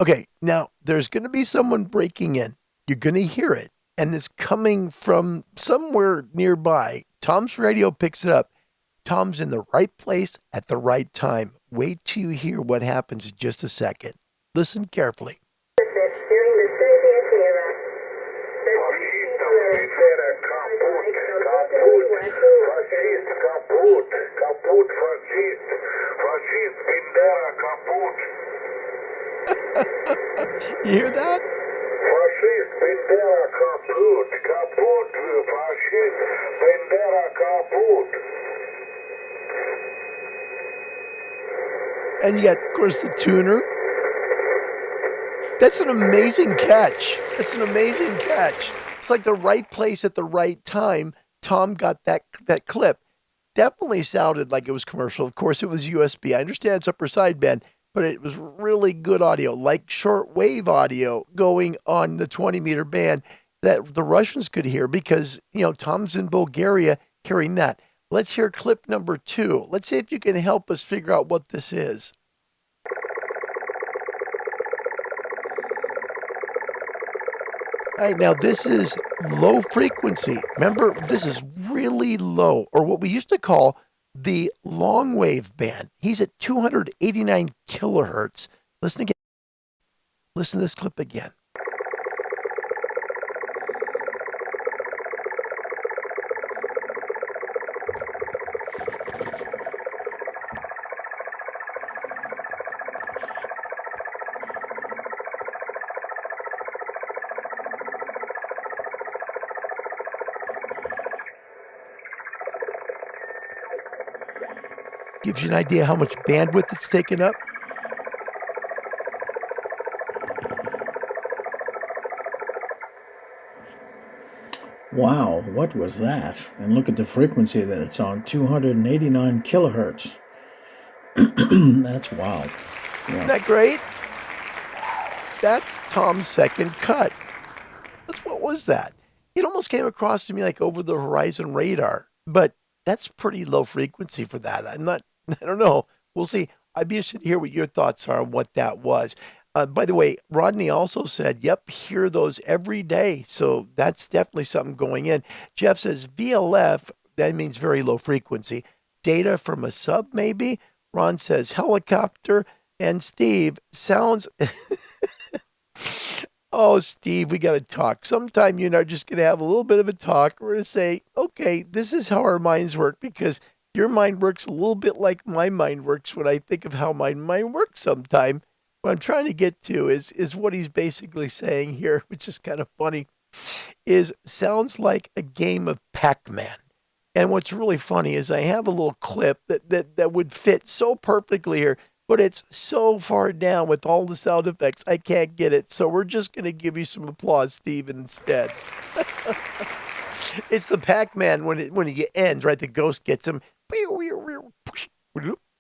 Okay, now there's going to be someone breaking in. You're going to hear it, and it's coming from somewhere nearby. Tom's radio picks it up. Tom's in the right place at the right time. Wait till you hear what happens in just a second. Listen carefully. Benefits during the Soviet era. You hear that? Fascist, Bandera kaput, kaput, fascist, Bandera kaput. And yet, of course, the tuner. That's an amazing catch. It's like the right place at the right time. Tom got that clip. Definitely sounded like it was commercial. Of course, it was USB. I understand it's upper sideband, but it was really good audio, like shortwave audio going on the 20-meter band that the Russians could hear because, Tom's in Bulgaria hearing that. Let's hear clip number 2. Let's see if you can help us figure out what this is. All right, now this is low frequency. Remember, this is really low, or what we used to call the long wave band. He's at 289 kilohertz. Listen again. Listen to this clip again. Gives you an idea how much bandwidth it's taken up. Wow, what was that? And look at the frequency that it's on, 289 kilohertz. That's wow. Yeah. Isn't that great? That's Tom's second cut. What was that? It almost came across to me like over the horizon radar, but that's pretty low frequency for that. I don't know. We'll see. I'd be interested to hear what your thoughts are on what that was. By the way, Rodney also said, yep, hear those every day. So that's definitely something going in. Jeff says VLF, that means very low frequency. Data from a sub, maybe? Ron says helicopter. And Steve sounds... Oh, Steve, we got to talk. Sometime you and I are just going to have a little bit of a talk. We're going to say, okay, this is how our minds work because your mind works a little bit like my mind works when I think of how my mind works sometime. What I'm trying to get to is what he's basically saying here, which is kind of funny, sounds like a game of Pac-Man. And what's really funny is I have a little clip that would fit so perfectly here, but it's so far down with all the sound effects, I can't get it. So we're just going to give you some applause, Steve, instead. It's the Pac-Man when it ends, right? The ghost gets him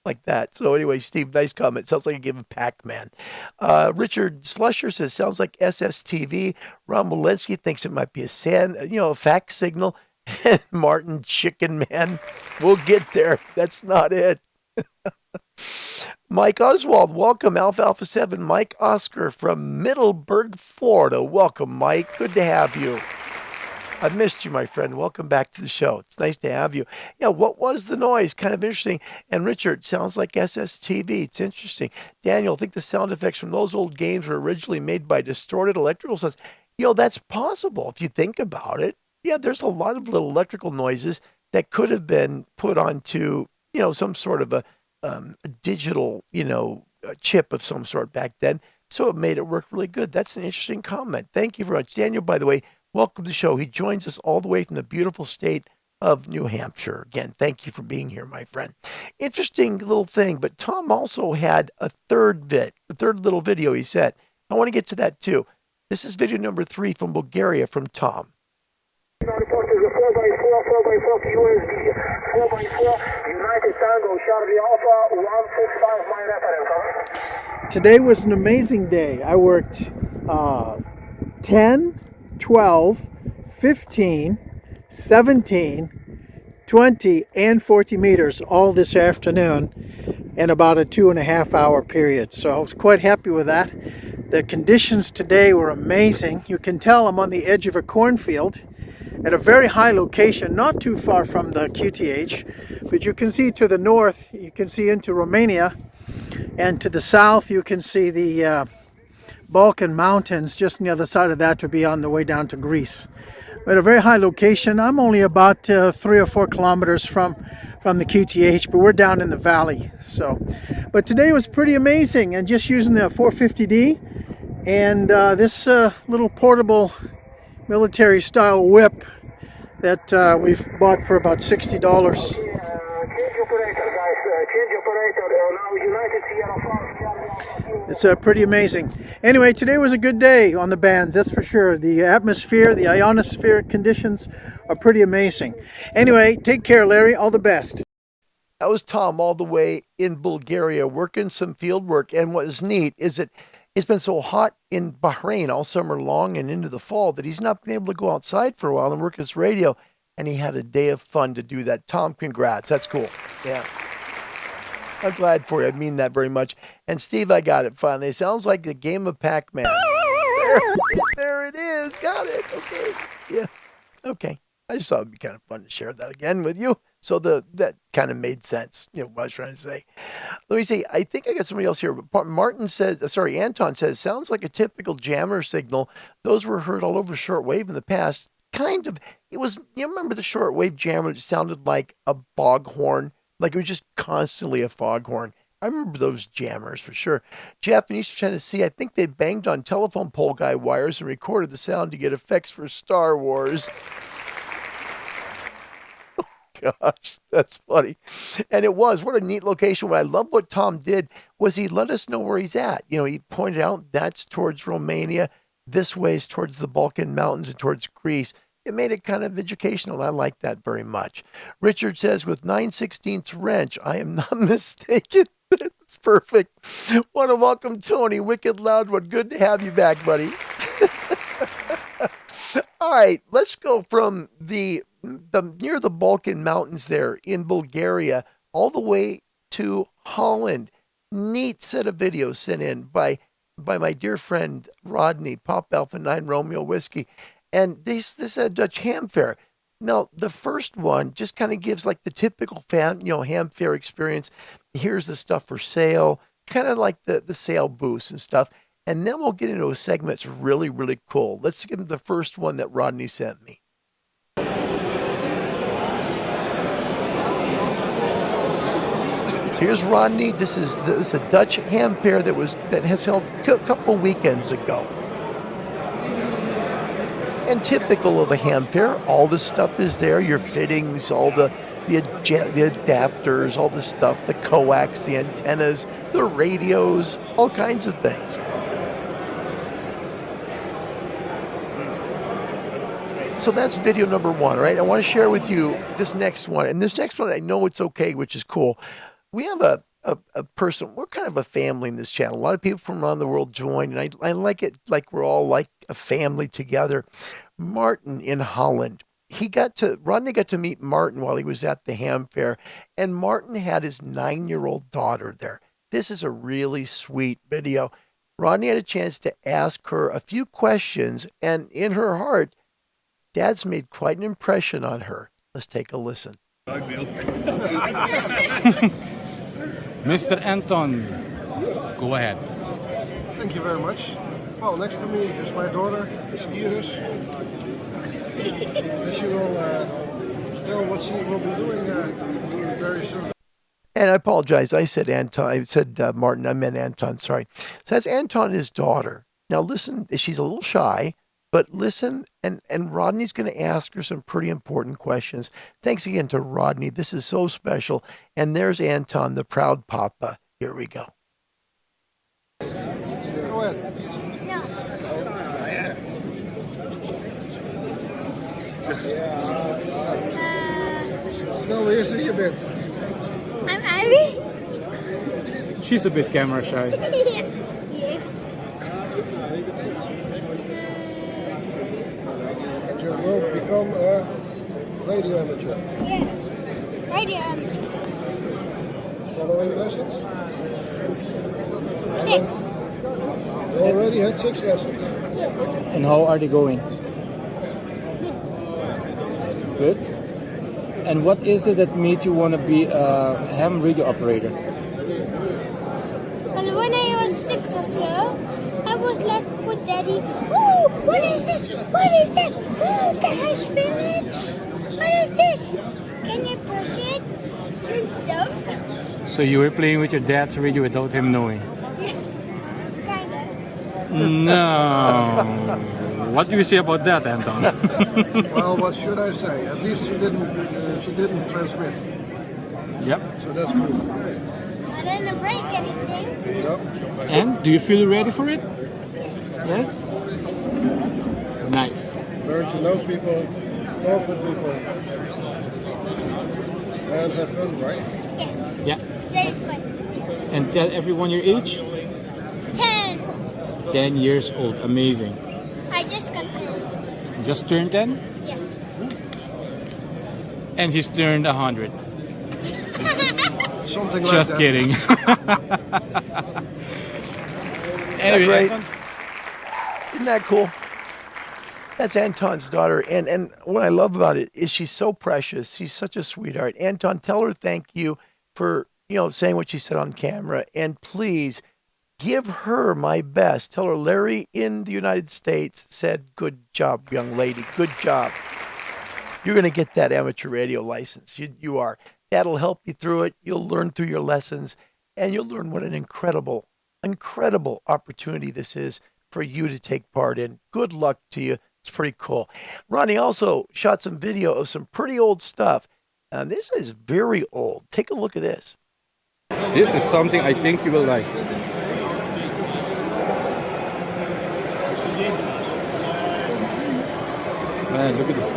like that. So anyway, Steve, nice comment. Sounds like a game of Pac-Man. Richard Slusher says, sounds like SSTV. Ron Walensky thinks it might be a fax signal. And Martin Chickenman. We'll get there. That's not it. Mike Oswald, welcome. Alpha 7, Mike Oscar from Middleburg, Florida. Welcome, Mike. Good to have you. I've missed you, my friend. Welcome back to the show. It's nice to have you. Yeah, what was the noise? Kind of interesting. And Richard, sounds like SSTV. It's interesting. Daniel, I think the sound effects from those old games were originally made by distorted electrical sounds. That's possible if you think about it. Yeah, there's a lot of little electrical noises that could have been put onto, some sort of a digital, a chip of some sort back then. So it made it work really good. That's an interesting comment. Thank you very much. Daniel, by the way, welcome to the show. He joins us all the way from the beautiful state of New Hampshire. Again, thank you for being here, my friend. Interesting little thing, but Tom also had a third little video he said. I want to get to that too. This is video number 3 from Bulgaria from Tom. 4x4 USB, 4x4, United Tango, Charlie Alpha, 165, my reference. Today was an amazing day. I worked 10, 12, 15, 17, 20, and 40 meters all this afternoon in about a 2.5 hour period. So I was quite happy with that. The conditions today were amazing. You can tell I'm on the edge of a cornfield at a very high location, not too far from the QTH, but you can see to the north, you can see into Romania, and to the south you can see the Balkan Mountains. Just on the other side of that would be on the way down to Greece. At a very high location. I'm only about 3 or 4 kilometers from the QTH, but we're down in the valley. So, but today was pretty amazing, and just using the 450D and this little portable military style whip that we've bought for about $60. It's pretty amazing. Anyway, today was a good day on the bands, that's for sure. The atmosphere, the ionospheric conditions are pretty amazing. Anyway, take care, Larry. All the best. That was Tom all the way in Bulgaria working some field work. And what is neat is that it's been so hot in Bahrain all summer long and into the fall that he's not been able to go outside for a while and work his radio. And he had a day of fun to do that. Tom, congrats. That's cool. Yeah. I'm glad for you. I mean that very much. And Steve, I got it finally. It sounds like the game of Pac-Man. There it is. Got it. Okay. Yeah. Okay. I just thought it'd be kind of fun to share that again with you. So that kind of made sense, what I was trying to say. Let me see. I think I got somebody else here. Anton says, sounds like a typical jammer signal. Those were heard all over shortwave in the past. Kind of. It was, remember the shortwave jammer that sounded like a foghorn? Like it was just constantly a foghorn. I remember those jammers for sure. Jeff in East Tennessee, I think they banged on telephone pole guy wires and recorded the sound to get effects for Star Wars. Gosh, that's funny. And it was. What a neat location. What I love what Tom did was he let us know where he's at. He pointed out that's towards Romania. This way is towards the Balkan Mountains and towards Greece. It made it kind of educational. I like that very much. Richard says, with 9/16 wrench, I am not mistaken. That's perfect. Want to welcome Tony, Wicked Loud One. Good to have you back, buddy. All right, let's go from the near the Balkan Mountains there in Bulgaria all the way to Holland. Neat set of videos sent in by my dear friend Rodney, Pop Alpha 9 Romeo Whiskey. And this is a Dutch ham fair. Now, the first one just kind of gives like the typical ham fair experience. Here's the stuff for sale, kind of like the sale booths and stuff. And then we'll get into a segment that's really, really cool. Let's give them the first one that Rodney sent me. So here's Rodney. This is a Dutch ham fair that has held a couple weekends ago. And typical of a ham fair, all the stuff is there. Your fittings, all the adapters, all the stuff, the coax, the antennas, the radios, all kinds of things. So that's video number 1, right? I want to share with you this next one. And this next one, I know it's okay, which is cool. We have a person, we're kind of a family in this channel. A lot of people from around the world join, and I like it like we're all like a family together. Martin in Holland. Rodney got to meet Martin while he was at the ham fair, and Martin had his 9-year-old daughter there. This is a really sweet video. Rodney had a chance to ask her a few questions, and in her heart, Dad's made quite an impression on her. Let's take a listen. Mr. Anton, go ahead. Thank you very much. Well, next to me is my daughter, Miss Iris. And she will tell what she will be doing very soon. And I apologize. I said Anton. I said Martin. I meant Anton. Sorry. So that's Anton, his daughter. Now listen, she's a little shy, but listen, and Rodney's going to ask her some pretty important questions. Thanks again to Rodney. This is so special. And there's Anton, the proud papa. Here we go. Go ahead. Stel me eerst wie je bent. I'm Ivy. She's a bit camera shy. Yeah. Your world become radio amateur? Yeah. Radio amateur. Following lessons? 6. You already had 6 lessons. Yes. And how are they going? Good. And what is it that made you want to be a ham radio operator? Well, when I was 6 or so, I was like with Daddy, oh, what is this? What is that? Oh, that has spinach. What is this? Can you push it? And stuff. So you were playing with your dad's radio without him knowing? Kinda. No. What do you say about that, Anton? Well, what should I say? At least she didn't transmit. Yep. So that's cool. I didn't break anything. Yep. And do you feel ready for it? Yes? Nice. Learn to know people, talk with people, and have fun, right? Yeah. Yeah. Very fun. And tell everyone your age? 10. 10 years old. Amazing. I just got 10. Just turned 10? Yeah. And he's turned 100. Something like Just that. kidding. Anyway, Anyway, great? Isn't that cool? That's Anton's daughter, and what I love about it is she's so precious. She's such a sweetheart. Anton, tell her thank you for saying what she said on camera, and please give her my best. Tell her Larry in the United States said, "Good job, young lady. Good job. You're going to get that amateur radio license. You are. That'll help you through it. You'll learn through your lessons, and you'll learn what an incredible opportunity this is for you to take part in. Good luck to you. It's pretty cool." Rodney also shot some video of some pretty old stuff. And this is very old. Take a look at this. this is something I think you will like. Man, look at this.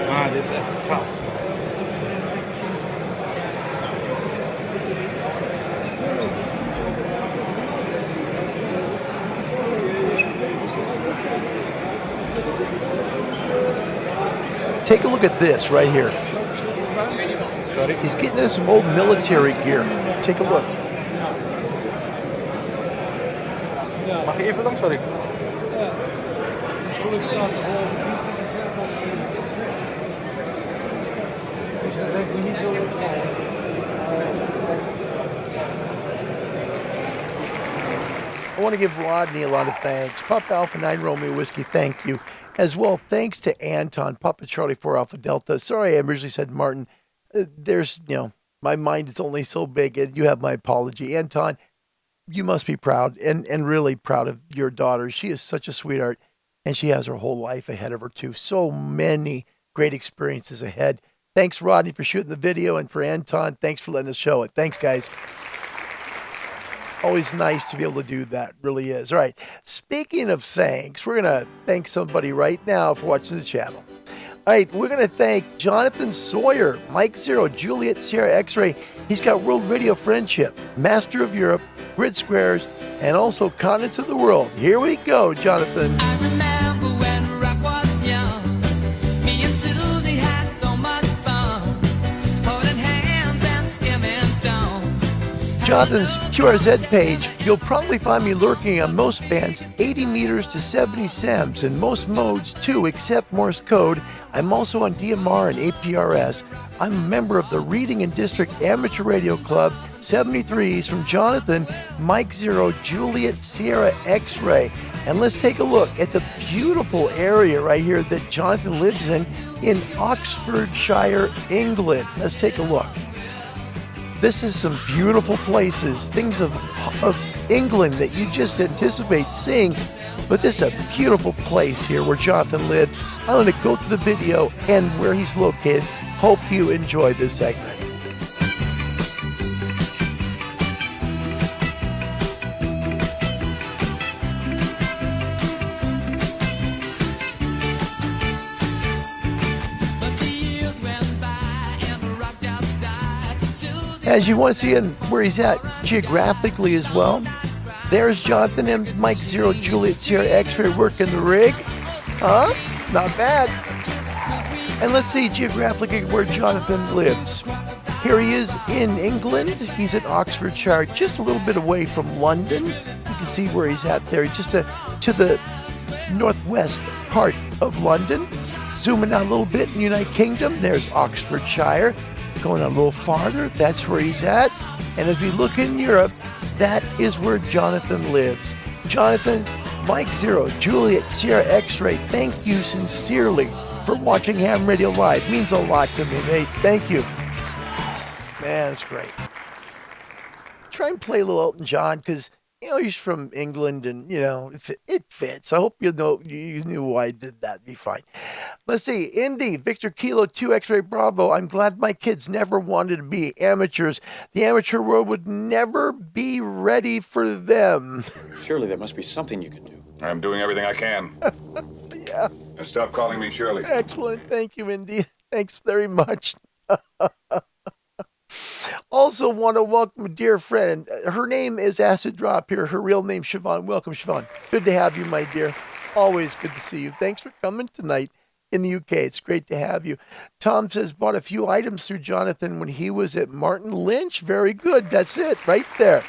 Ah, this is tough. Take a look at this right here. Sorry? He's getting into some old military gear. Take a look. Mag ik even lang, sorry. I want to give Rodney a lot of thanks. Papa Alpha 9 Romeo Whiskey, thank you. As well, thanks to Anton, Papa Charlie 4 Alpha Delta. Sorry, I originally said Martin. There's, my mind is only so big, and you have my apology. Anton, you must be proud and really proud of your daughter. She is such a sweetheart, and she has her whole life ahead of her, too. So many great experiences ahead. Thanks, Rodney, for shooting the video, and for Anton, thanks for letting us show it. Thanks, guys. Always nice to be able to do that. Really is. All right. Speaking of thanks, we're going to thank somebody right now for watching the channel. All right. We're going to thank Jonathan Sawyer, Mike Zero, Juliet Sierra X-Ray. He's got World Radio Friendship, Master of Europe, Grid Squares, and also Continents of the World. Here we go, Jonathan. I remember when rock was young. Me and Susie had so much fun. Holding hands and skimming stones. Jonathan's QRZ page, you'll probably find me lurking on most bands 80 meters to 70 SEMS in most modes too, except Morse code. I'm also on DMR and APRS. I'm a member of the Reading and District Amateur Radio Club. 73s from Jonathan, Mike Zero, Juliet Sierra X-Ray. And let's take a look at the beautiful area right here that Jonathan lives in Oxfordshire, England. Let's take a look. This is some beautiful places, things of England that you just anticipate seeing. But this is a beautiful place here where Jonathan lived. I'm going to go through the video and where he's located. Hope you enjoy this segment. As you want to see him where he's at geographically as well, there's Jonathan and Mike Zero, Juliet Sierra X-Ray working the rig. Huh? Not bad. And let's see geographically where Jonathan lives. Here he is in England. He's in Oxfordshire, just a little bit away from London. You can see where he's at there, just to the northwest part of London. Zooming out a little bit in the United Kingdom, there's Oxfordshire. Going a little farther, that's where he's at. And as we look in Europe, that is where Jonathan lives. Jonathan, Mike Zero, Juliet Sierra X-Ray, thank you sincerely for watching Ham Radio Live. It means a lot to me, mate. Thank you. Man, that's great. Try and play a little Elton John because, he's from England and, it fits. I hope you knew why I did that. Be fine. Let's see. Indy, Victor Kilo 2 X-Ray Bravo. I'm glad my kids never wanted to be amateurs. The amateur world would never be ready for them. Surely there must be something you can do. I'm doing everything I can. Yeah. And stop calling me Shirley. Excellent. Thank you, Indy. Thanks very much. Also want to welcome a dear friend. Her name is Acid Drop here. Her real name, Siobhan. Welcome, Siobhan. Good to have you, my dear. Always good to see you. Thanks for coming tonight in the UK. It's great to have you. Tom says, bought a few items through Jonathan when he was at Martin Lynch. Very good. That's it right there.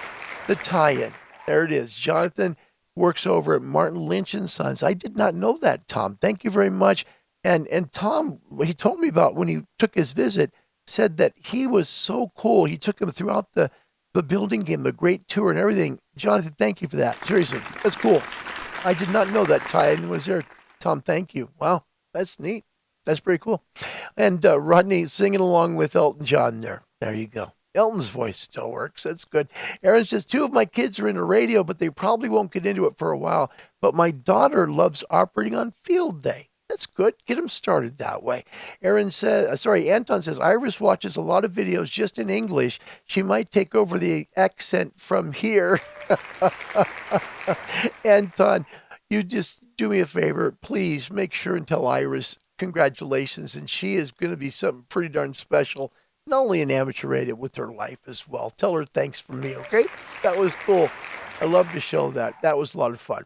The tie-in. There it is. Jonathan works over at Martin Lynch & Sons. I did not know that, Tom. Thank you very much. And Tom, he told me about when he took his visit, said that he was so cool. He took him throughout the building, gave him a great tour and everything. Jonathan, thank you for that. Seriously, that's cool. I did not know that tie-in was there. Tom, thank you. Wow, that's neat. That's pretty cool. And Rodney singing along with Elton John there. There you go. Elton's voice still works. That's good. Aaron says, 2 of my kids are into radio, but they probably won't get into it for a while. But my daughter loves operating on field day. That's good. Get them started that way. Anton says, Iris watches a lot of videos just in English. She might take over the accent from here. Anton, you just do me a favor. Please make sure and tell Iris congratulations. And she is going to be something pretty darn special, not only in amateur radio, with her life as well. Tell her thanks from me, okay? That was cool. I love to show that. That was a lot of fun.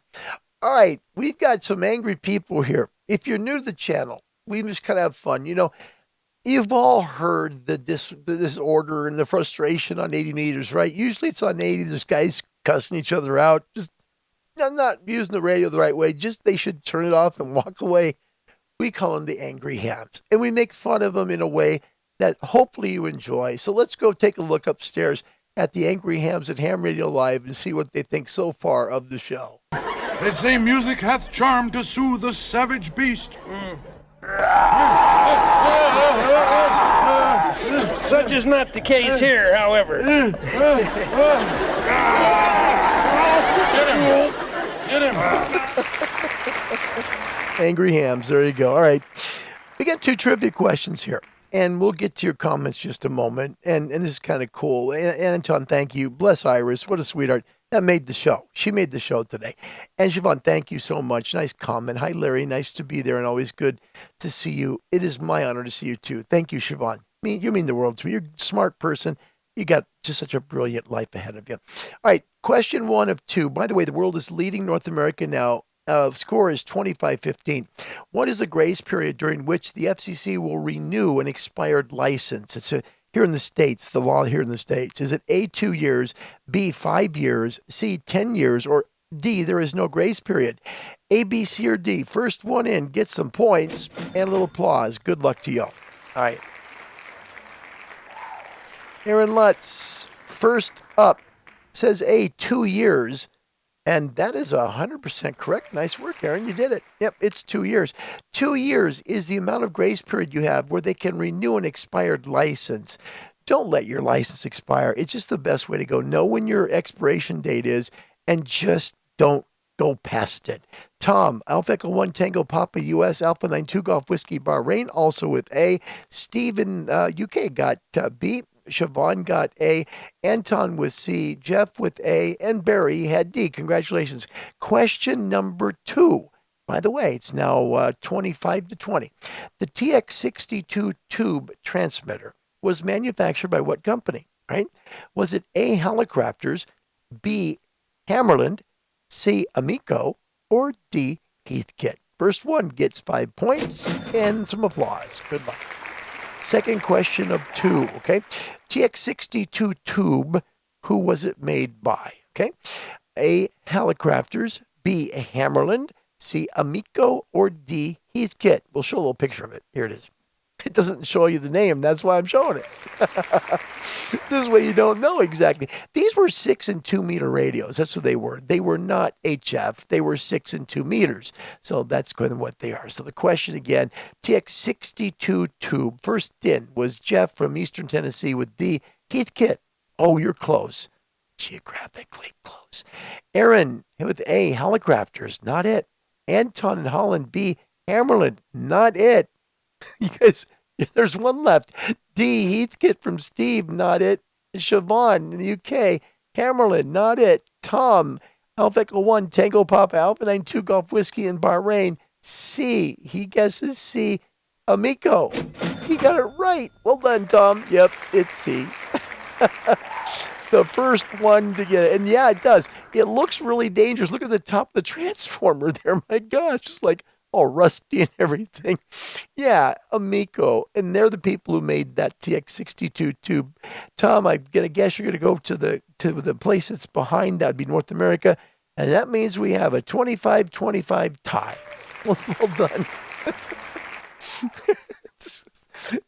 All right, we've got some angry people here. If you're new to the channel, we just kind of have fun. You've all heard the disorder and the frustration on 80 meters, right? Usually it's on 80. There's guys cussing each other out. I'm not using the radio the right way. Just they should turn it off and walk away. We call them the angry hams. And we make fun of them in a way that hopefully you enjoy. So let's go take a look upstairs at the angry hams at Ham Radio Live and see what they think so far of the show. They say music hath charm to soothe the savage beast. Such is not the case here, however. Get him! Angry hams, there you go. All right. We got 2 trivia questions here, and we'll get to your comments just a moment. And this is kind of cool. And Anton, thank you. Bless Iris. What a sweetheart. That made the show. She made the show today. And Siobhan, thank you so much. Nice comment. Hi, Larry. Nice to be there and always good to see you. It is my honor to see you, too. Thank you, Siobhan. You mean the world to me. You're a smart person. You got just such a brilliant life ahead of you. All right, question 1 of 2. By the way, the world is leading North America now. Score is 25-15. What is the grace period during which the FCC will renew an expired license? It's here in the States, the law here in the States. Is it A, 2 years, B, 5 years, C, 10 years, or D, there is no grace period? A, B, C, or D? First one in, get some points and a little applause. Good luck to you. All right. Aaron Lutz, first up, says A, 2 years. And that is 100% correct. Nice work, Aaron. You did it. Yep, it's 2 years. 2 years is the amount of grace period you have where they can renew an expired license. Don't let your license expire. It's just the best way to go. Know when your expiration date is and just don't go past it. Tom, Alpha Echo 1 Tango Papa US, Alpha 92 Golf Whiskey Bahrain, also with A. Steve in UK got B. Siobhan got A, Anton with C, Jeff with A, and Barry had D. Congratulations. Question number 2. By the way, it's now 25-20. The TX62 tube transmitter was manufactured by what company? right? Was it A, Helicrafters, B, Hammerland, C, Amico, or D, Heathkit? First one gets 5 points and some applause. Good luck. Second question of 2, okay? TX62 tube, who was it made by? Okay? A, Helicrafters, B, Hammerland, C, Amico, or D, Heathkit? We'll show a little picture of it. Here it is. It doesn't show you the name. That's why I'm showing it. This way you don't know exactly. These were 6 and 2 meter radios. That's what they were. They were not HF. They were 6 and 2 meters. So that's kind of what they are. So the question again, TX62 tube. First in was Jeff from Eastern Tennessee with D, Heathkit. Oh, you're close. Geographically close. Aaron with A, Helicrafters. Not it. Anton in Holland, B, Hammerland. Not it. You guys, there's one left. D, Heathkit from Steve, not it. Siobhan in the UK, Hammerland, not it. Tom, Alpha Echo 1, Tango Papa, Alpha 92 Golf Whiskey in Bahrain. C, he guesses C, Amico. He got it right. Well done, Tom. Yep, it's C. The first one to get it. And yeah, it does. It looks really dangerous. Look at the top of the transformer there. My gosh, it's like all rusty and everything. Yeah, Amico. And they're the people who made that TX62 tube. Tom, I'm going to guess you're going to go to the place that's behind. That would be North America. And that means we have a 25-25 tie. Well done.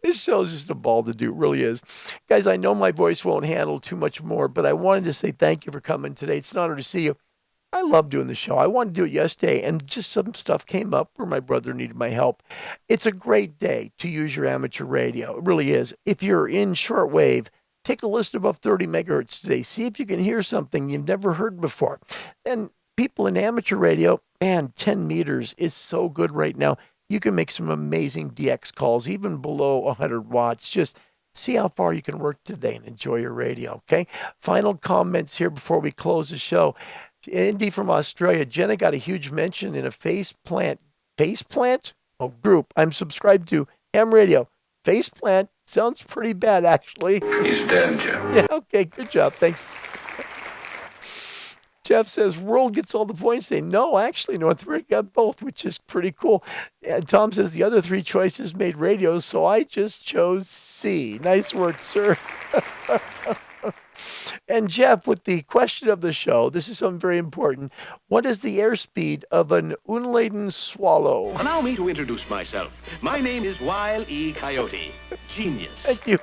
This show's just a ball to do. It really is. Guys, I know my voice won't handle too much more, but I wanted to say thank you for coming today. It's an honor to see you. I love doing the show. I wanted to do it yesterday, and just some stuff came up where my brother needed my help. It's a great day to use your amateur radio. It really is. If you're in shortwave, take a listen above 30 megahertz today. See if you can hear something you've never heard before. And people in amateur radio, man, 10 meters is so good right now. You can make some amazing DX calls, even below 100 watts. Just see how far you can work today and enjoy your radio, okay? Final comments here before we close the show. Indy from Australia, Jenna got a huge mention in a faceplant group I'm subscribed to, ham radio. Faceplant sounds pretty bad, actually. He's dead, Jeff. Yeah, okay, good job, thanks. Jeff says, world gets all the points. They no, actually, North America got both, which is pretty cool. And Tom says the other 3 choices made radios, so I just chose C. Nice work, sir. And Jeff, with the question of the show, this is something very important. What is the airspeed of an unladen swallow? Allow me to introduce myself. My name is Wile E. Coyote. Genius. Thank you.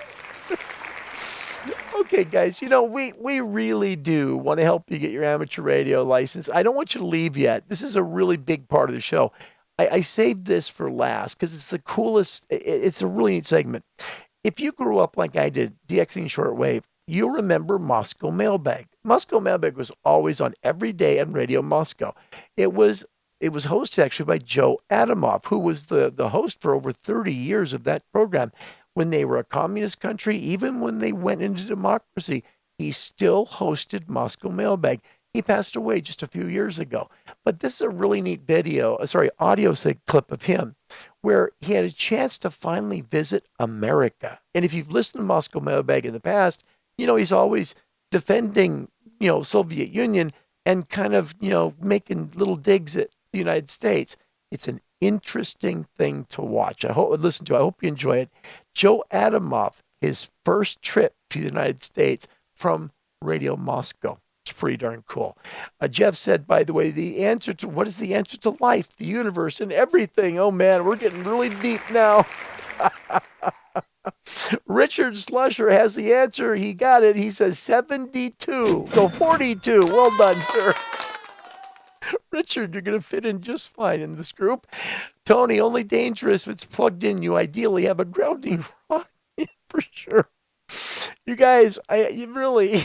Okay, guys, you know, we really do want to help you get your amateur radio license. I don't want you to leave yet. This is a really big part of the show. I saved this for last because it's the coolest. It's a really neat segment. If you grew up like I did, DXing shortwave, you'll remember Moscow Mailbag. Moscow Mailbag was always on every day on Radio Moscow. It was hosted actually by Joe Adamov, who was the host for over 30 years of that program. When they were a communist country, even when they went into democracy, he still hosted Moscow Mailbag. He passed away just a few years ago. But this is a really neat audio clip of him where he had a chance to finally visit America. And if you've listened to Moscow Mailbag in the past, you know, he's always defending, Soviet Union and kind of, making little digs at the United States. It's an interesting thing to watch. I hope you enjoy it. Joe Adamov, his first trip to the United States from Radio Moscow. It's pretty darn cool. Jeff said, by the way, what is the answer to life, the universe, and everything? Oh man, we're getting really deep now. Richard Slusher has the answer. He got it. He says 72. No, 42. Well done, sir. Richard, you're going to fit in just fine in this group. Tony, only dangerous if it's plugged in. You ideally have a grounding rod for sure. You guys, you really...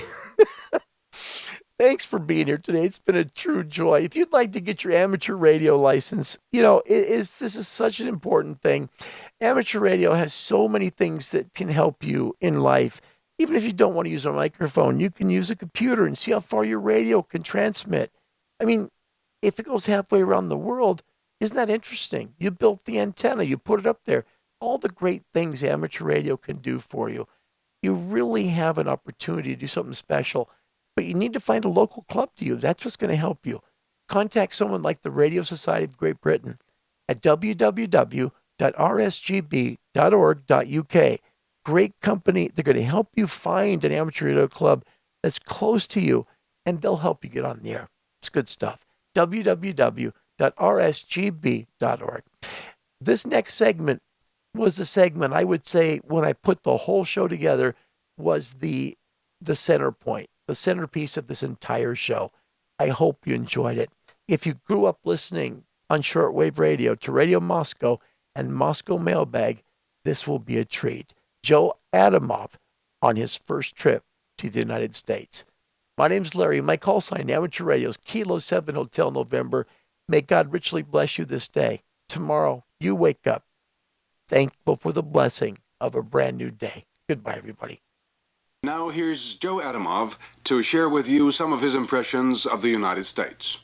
Thanks for being here today. It's been a true joy. If you'd like to get your amateur radio license, this is such an important thing. Amateur radio has so many things that can help you in life. Even if you don't want to use a microphone, you can use a computer and see how far your radio can transmit. I mean, if it goes halfway around the world, isn't that interesting? You built the antenna, you put it up there. All the great things amateur radio can do for you. you really have an opportunity to do something special, but you need to find a local club to you. That's what's going to help you. Contact someone like the Radio Society of Great Britain at www.rsgb.org.uk. Great company. They're going to help you find an amateur radio club that's close to you, and they'll help you get on the air. It's good stuff. www.rsgb.org. This next segment was the segment I would say when I put the whole show together was the center point, the centerpiece of this entire show. I hope you enjoyed it. If you grew up listening on shortwave radio to Radio Moscow and Moscow Mailbag, this will be a treat. Joe Adamov on his first trip to the United States. My name's Larry. My call sign, Amateur Radio's Kilo 7 Hotel November. May God richly bless you this day. Tomorrow, you wake up thankful for the blessing of a brand new day. Goodbye, everybody. Now here's Joe Adamov to share with you some of his impressions of the United States.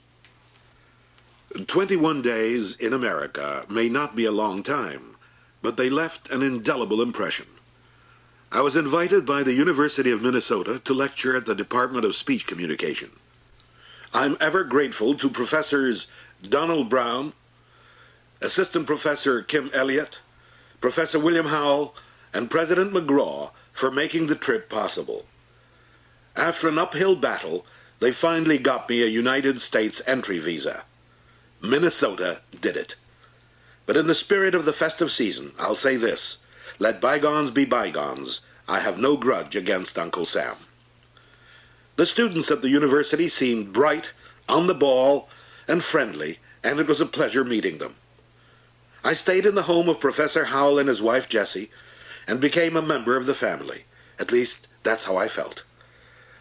21 days in America may not be a long time, but they left an indelible impression. I was invited by the University of Minnesota to lecture at the Department of Speech Communication. I'm ever grateful to Professors Donald Brown, Assistant Professor Kim Elliott, Professor William Howell, and President McGraw for making the trip possible. After an uphill battle, they finally got me a United States entry visa. Minnesota did it. But in the spirit of the festive season, I'll say this: let bygones be bygones. I have no grudge against Uncle Sam. The students at the university seemed bright, on the ball, and friendly, and it was a pleasure meeting them. I stayed in the home of Professor Howell and his wife Jessie, and became a member of the family. At least, that's how I felt.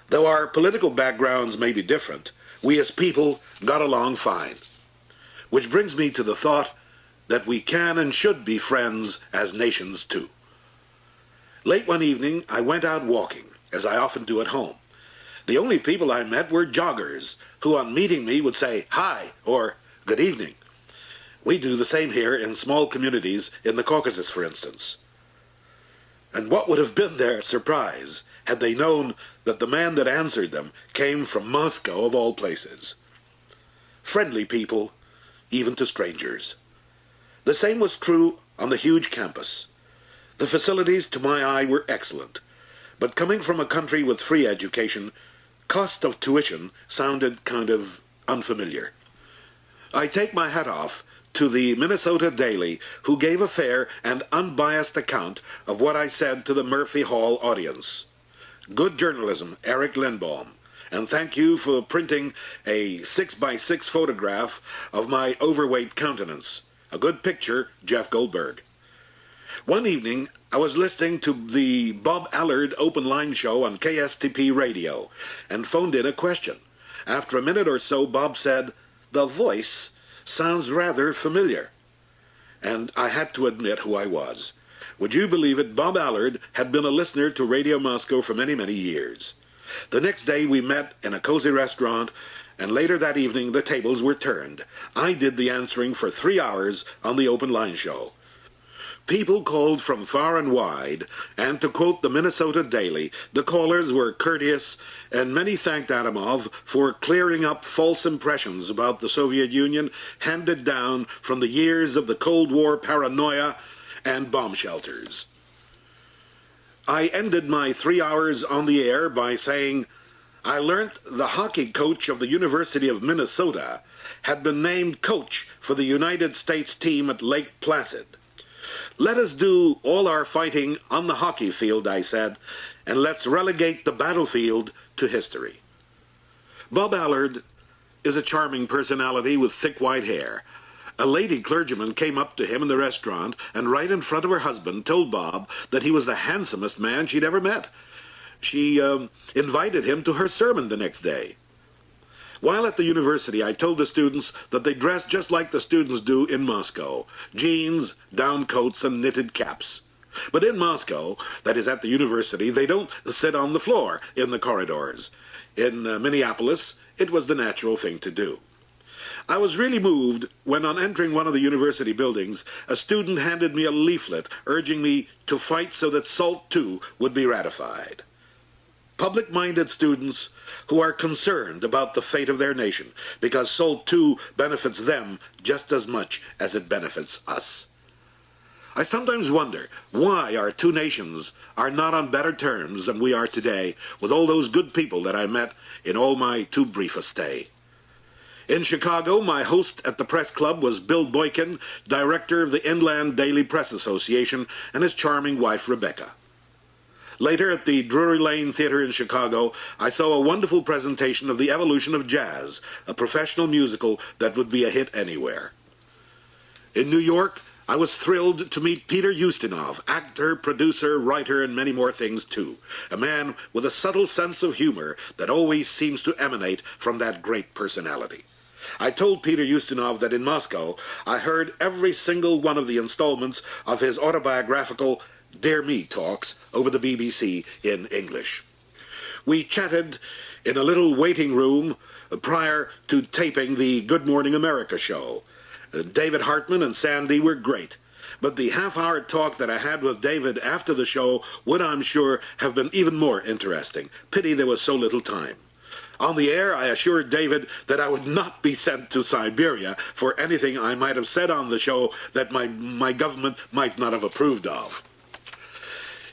Though our political backgrounds may be different, we as people got along fine. Which brings me to the thought that we can and should be friends as nations too. Late one evening, I went out walking, as I often do at home. The only people I met were joggers, who on meeting me would say, "Hi," or "Good evening." We do the same here in small communities in the Caucasus, for instance. And what would have been their surprise had they known that the man that answered them came from Moscow, of all places. Friendly people, even to strangers. The same was true on the huge campus. The facilities, to my eye, were excellent, but coming from a country with free education, cost of tuition sounded kind of unfamiliar. I take my hat off to the Minnesota Daily, who gave a fair and unbiased account of what I said to the Murphy Hall audience. Good journalism, Eric Lindbaum, and thank you for printing a 6x6 photograph of my overweight countenance. A good picture, Jeff Goldberg. One evening, I was listening to the Bob Allard open line show on KSTP radio and phoned in a question. After a minute or so, Bob said, "The voice sounds rather familiar." And I had to admit who I was. Would you believe it, Bob Allard had been a listener to Radio Moscow for many, many years. The next day we met in a cozy restaurant, and later that evening the tables were turned. I did the answering for 3 hours on the open line show. People called from far and wide, and to quote the Minnesota Daily, the callers were courteous, and many thanked Adamov for clearing up false impressions about the Soviet Union handed down from the years of the Cold War paranoia and bomb shelters. I ended my 3 hours on the air by saying, I learnt the hockey coach of the University of Minnesota had been named coach for the United States team at Lake Placid. Let us do all our fighting on the hockey field, I said, and let's relegate the battlefield to history. Bob Allard is a charming personality with thick white hair. A lady clergyman came up to him in the restaurant and right in front of her husband told Bob that he was the handsomest man she'd ever met. She invited him to her sermon the next day. While at the university, I told the students that they dressed just like the students do in Moscow. Jeans, down coats, and knitted caps. But in Moscow, that is at the university, they don't sit on the floor in the corridors. In Minneapolis, it was the natural thing to do. I was really moved when, on entering one of the university buildings, a student handed me a leaflet urging me to fight so that SALT II would be ratified. Public-minded students who are concerned about the fate of their nation, because SALT II benefits them just as much as it benefits us. I sometimes wonder why our two nations are not on better terms than we are today with all those good people that I met in all my too brief a stay. In Chicago, my host at the press club was Bill Boykin, director of the Inland Daily Press Association, and his charming wife, Rebecca. Later, at the Drury Lane Theater in Chicago, I saw a wonderful presentation of the evolution of jazz, a professional musical that would be a hit anywhere. In New York, I was thrilled to meet Peter Ustinov, actor, producer, writer, and many more things too. A man with a subtle sense of humor that always seems to emanate from that great personality. I told Peter Ustinov that in Moscow I heard every single one of the installments of his autobiographical Dear Me talks over the BBC in English. We chatted in a little waiting room prior to taping the Good Morning America show. David Hartman and Sandy were great, but the half-hour talk that I had with David after the show would, I'm sure, have been even more interesting. Pity there was so little time. On the air, I assured David that I would not be sent to Siberia for anything I might have said on the show that my government might not have approved of.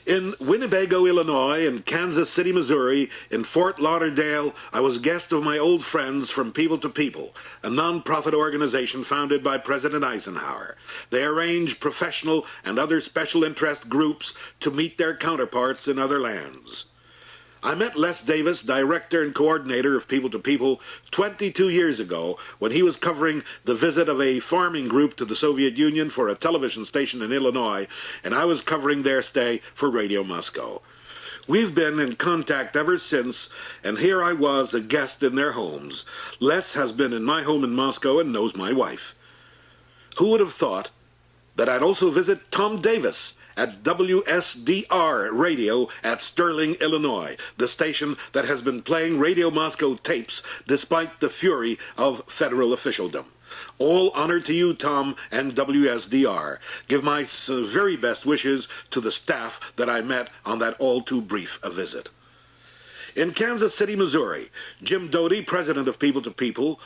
In Winnebago, Illinois, in Kansas City, Missouri, in Fort Lauderdale, I was guest of my old friends from People to People, a non-profit organization founded by President Eisenhower. They arrange professional and other special interest groups to meet their counterparts in other lands. I met Les Davis, director and coordinator of People to People, 22 years ago when he was covering the visit of a farming group to the Soviet Union for a television station in Illinois, and I was covering their stay for Radio Moscow. We've been in contact ever since, and here I was, a guest in their homes. Les has been in my home in Moscow and knows my wife. Who would have thought that I'd also visit Tom Davis at WSDR Radio at Sterling, Illinois, the station that has been playing Radio Moscow tapes despite the fury of federal officialdom. All honor to you, Tom, and WSDR. Give my very best wishes to the staff that I met on that all-too-brief a visit. In Kansas City, Missouri, Jim Doty, president of People to People,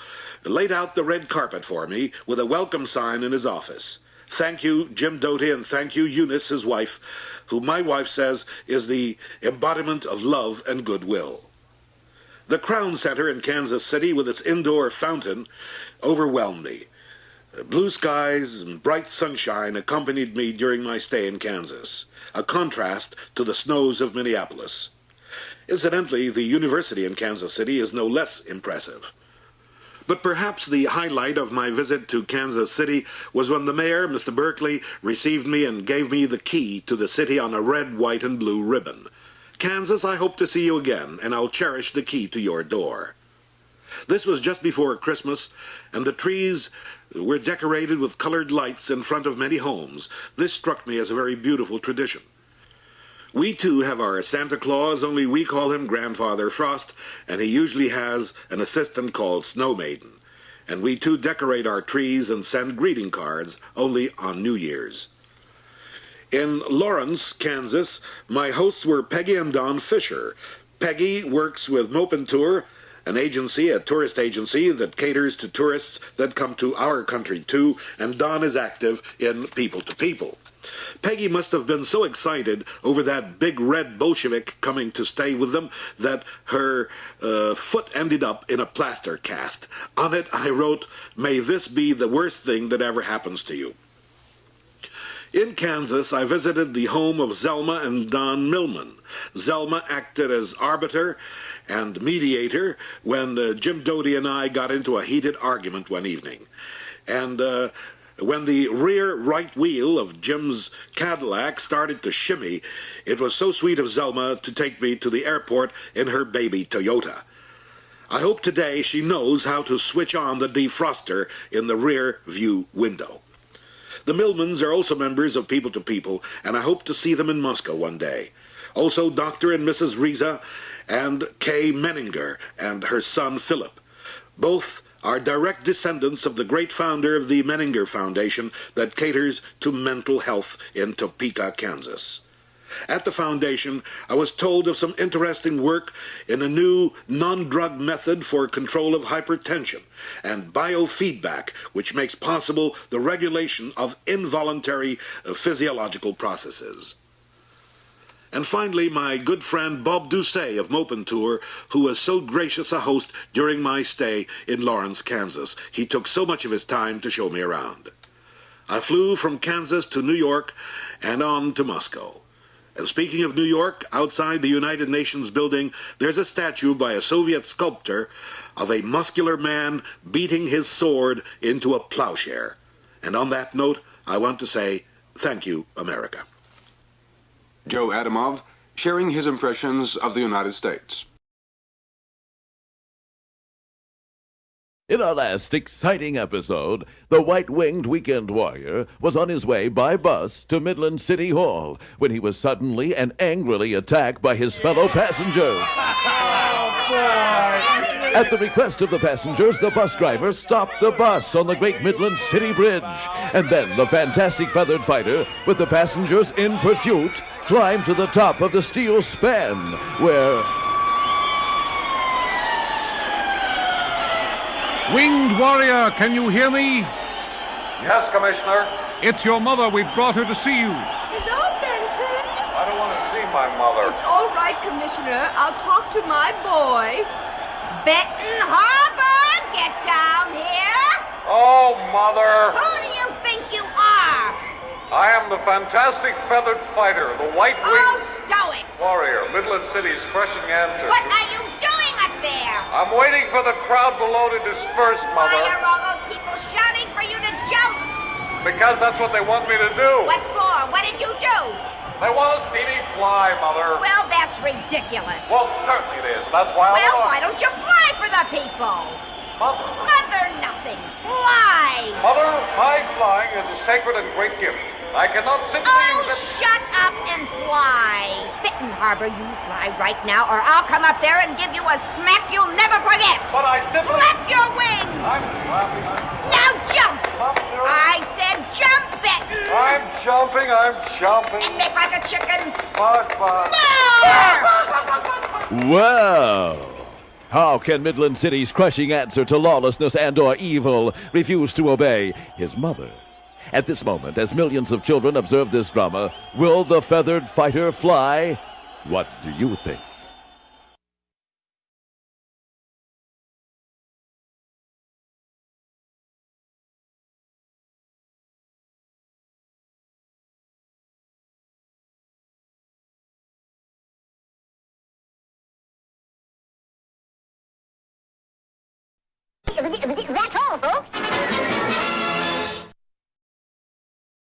laid out the red carpet for me with a welcome sign in his office. Thank you, Jim Doty, and thank you, Eunice, his wife, who my wife says is the embodiment of love and goodwill. The Crown Center in Kansas City, with its indoor fountain, overwhelmed me. Blue skies and bright sunshine accompanied me during my stay in Kansas, a contrast to the snows of Minneapolis. Incidentally, the university in Kansas City is no less impressive. But perhaps the highlight of my visit to Kansas City was when the mayor, Mr. Berkeley, received me and gave me the key to the city on a red, white, and blue ribbon. Kansas, I hope to see you again, and I'll cherish the key to your door. This was just before Christmas, and the trees were decorated with colored lights in front of many homes. This struck me as a very beautiful tradition. We, too, have our Santa Claus, only we call him Grandfather Frost, and he usually has an assistant called Snow Maiden. And we, too, decorate our trees and send greeting cards, only on New Year's. In Lawrence, Kansas, my hosts were Peggy and Don Fisher. Peggy works with Mopen Tour, an agency, a tourist agency that caters to tourists that come to our country, too, and Don is active in People to People. Peggy must have been so excited over that big red Bolshevik coming to stay with them that her foot ended up in a plaster cast. On it I wrote, "May this be the worst thing that ever happens to you." In Kansas, I visited the home of Zelma and Don Millman. Zelma acted as arbiter and mediator when Jim Doty and I got into a heated argument one evening. And when the rear right wheel of Jim's Cadillac started to shimmy, it was so sweet of Zelma to take me to the airport in her baby Toyota. I hope today she knows how to switch on the defroster in the rear view window. The Millmans are also members of People to People, and I hope to see them in Moscow one day. Also Dr. and Mrs. Riza and Kay Menninger and her son Philip. Both are direct descendants of the great founder of the Menninger Foundation that caters to mental health in Topeka, Kansas. At the foundation, I was told of some interesting work in a new non-drug method for control of hypertension and biofeedback, which makes possible the regulation of involuntary physiological processes. And finally, my good friend Bob Doucet of Mopin Tour, who was so gracious a host during my stay in Lawrence, Kansas. He took so much of his time to show me around. I flew from Kansas to New York and on to Moscow. And speaking of New York, outside the United Nations building, there's a statue by a Soviet sculptor of a muscular man beating his sword into a plowshare. And on that note, I want to say thank you, America. Joe Adamov, sharing his impressions of the United States. In our last exciting episode, the white-winged weekend warrior was on his way by bus to Midland City Hall when he was suddenly and angrily attacked by his fellow passengers. At the request of the passengers, the bus driver stopped the bus on the Great Midland City Bridge. And then the fantastic feathered fighter, with the passengers in pursuit, climbed to the top of the steel span, where... Winged warrior, can you hear me? Yes, Commissioner. It's your mother. We brought her to see you. Hello, Benton. I don't want to see my mother. It's all right, Commissioner. I'll talk to my boy. Benton Harbor, get down here. Oh, Mother. Who do you think you are? I am the fantastic feathered fighter, the white-winged... Oh, stow it. warrior, Midland City's crushing answer. What are you doing up there? I'm waiting for the crowd below to disperse, Mother. Why are all those people shouting for you to jump? Because that's what they want me to do. What for? What did you do? They want to see me fly, Mother. Well, that's ridiculous. Well, certainly it is. That's why why don't you fly for the people? Mother. Mother nothing. Fly. Mother, my flying is a sacred and great gift. I cannot simply use it... Shut up and fly. Benton Harbor, you fly right now, or I'll come up there and give you a smack you'll never forget. But I simply... Flap your wings. I'm flapping. Now jump. I said jump, Benton. I'm jumping. And make like a chicken. Bark. Well, how can Midland City's crushing answer to lawlessness and/or evil refuse to obey his mother? At this moment, as millions of children observe this drama, will the feathered fighter fly? What do you think? That's all, folks.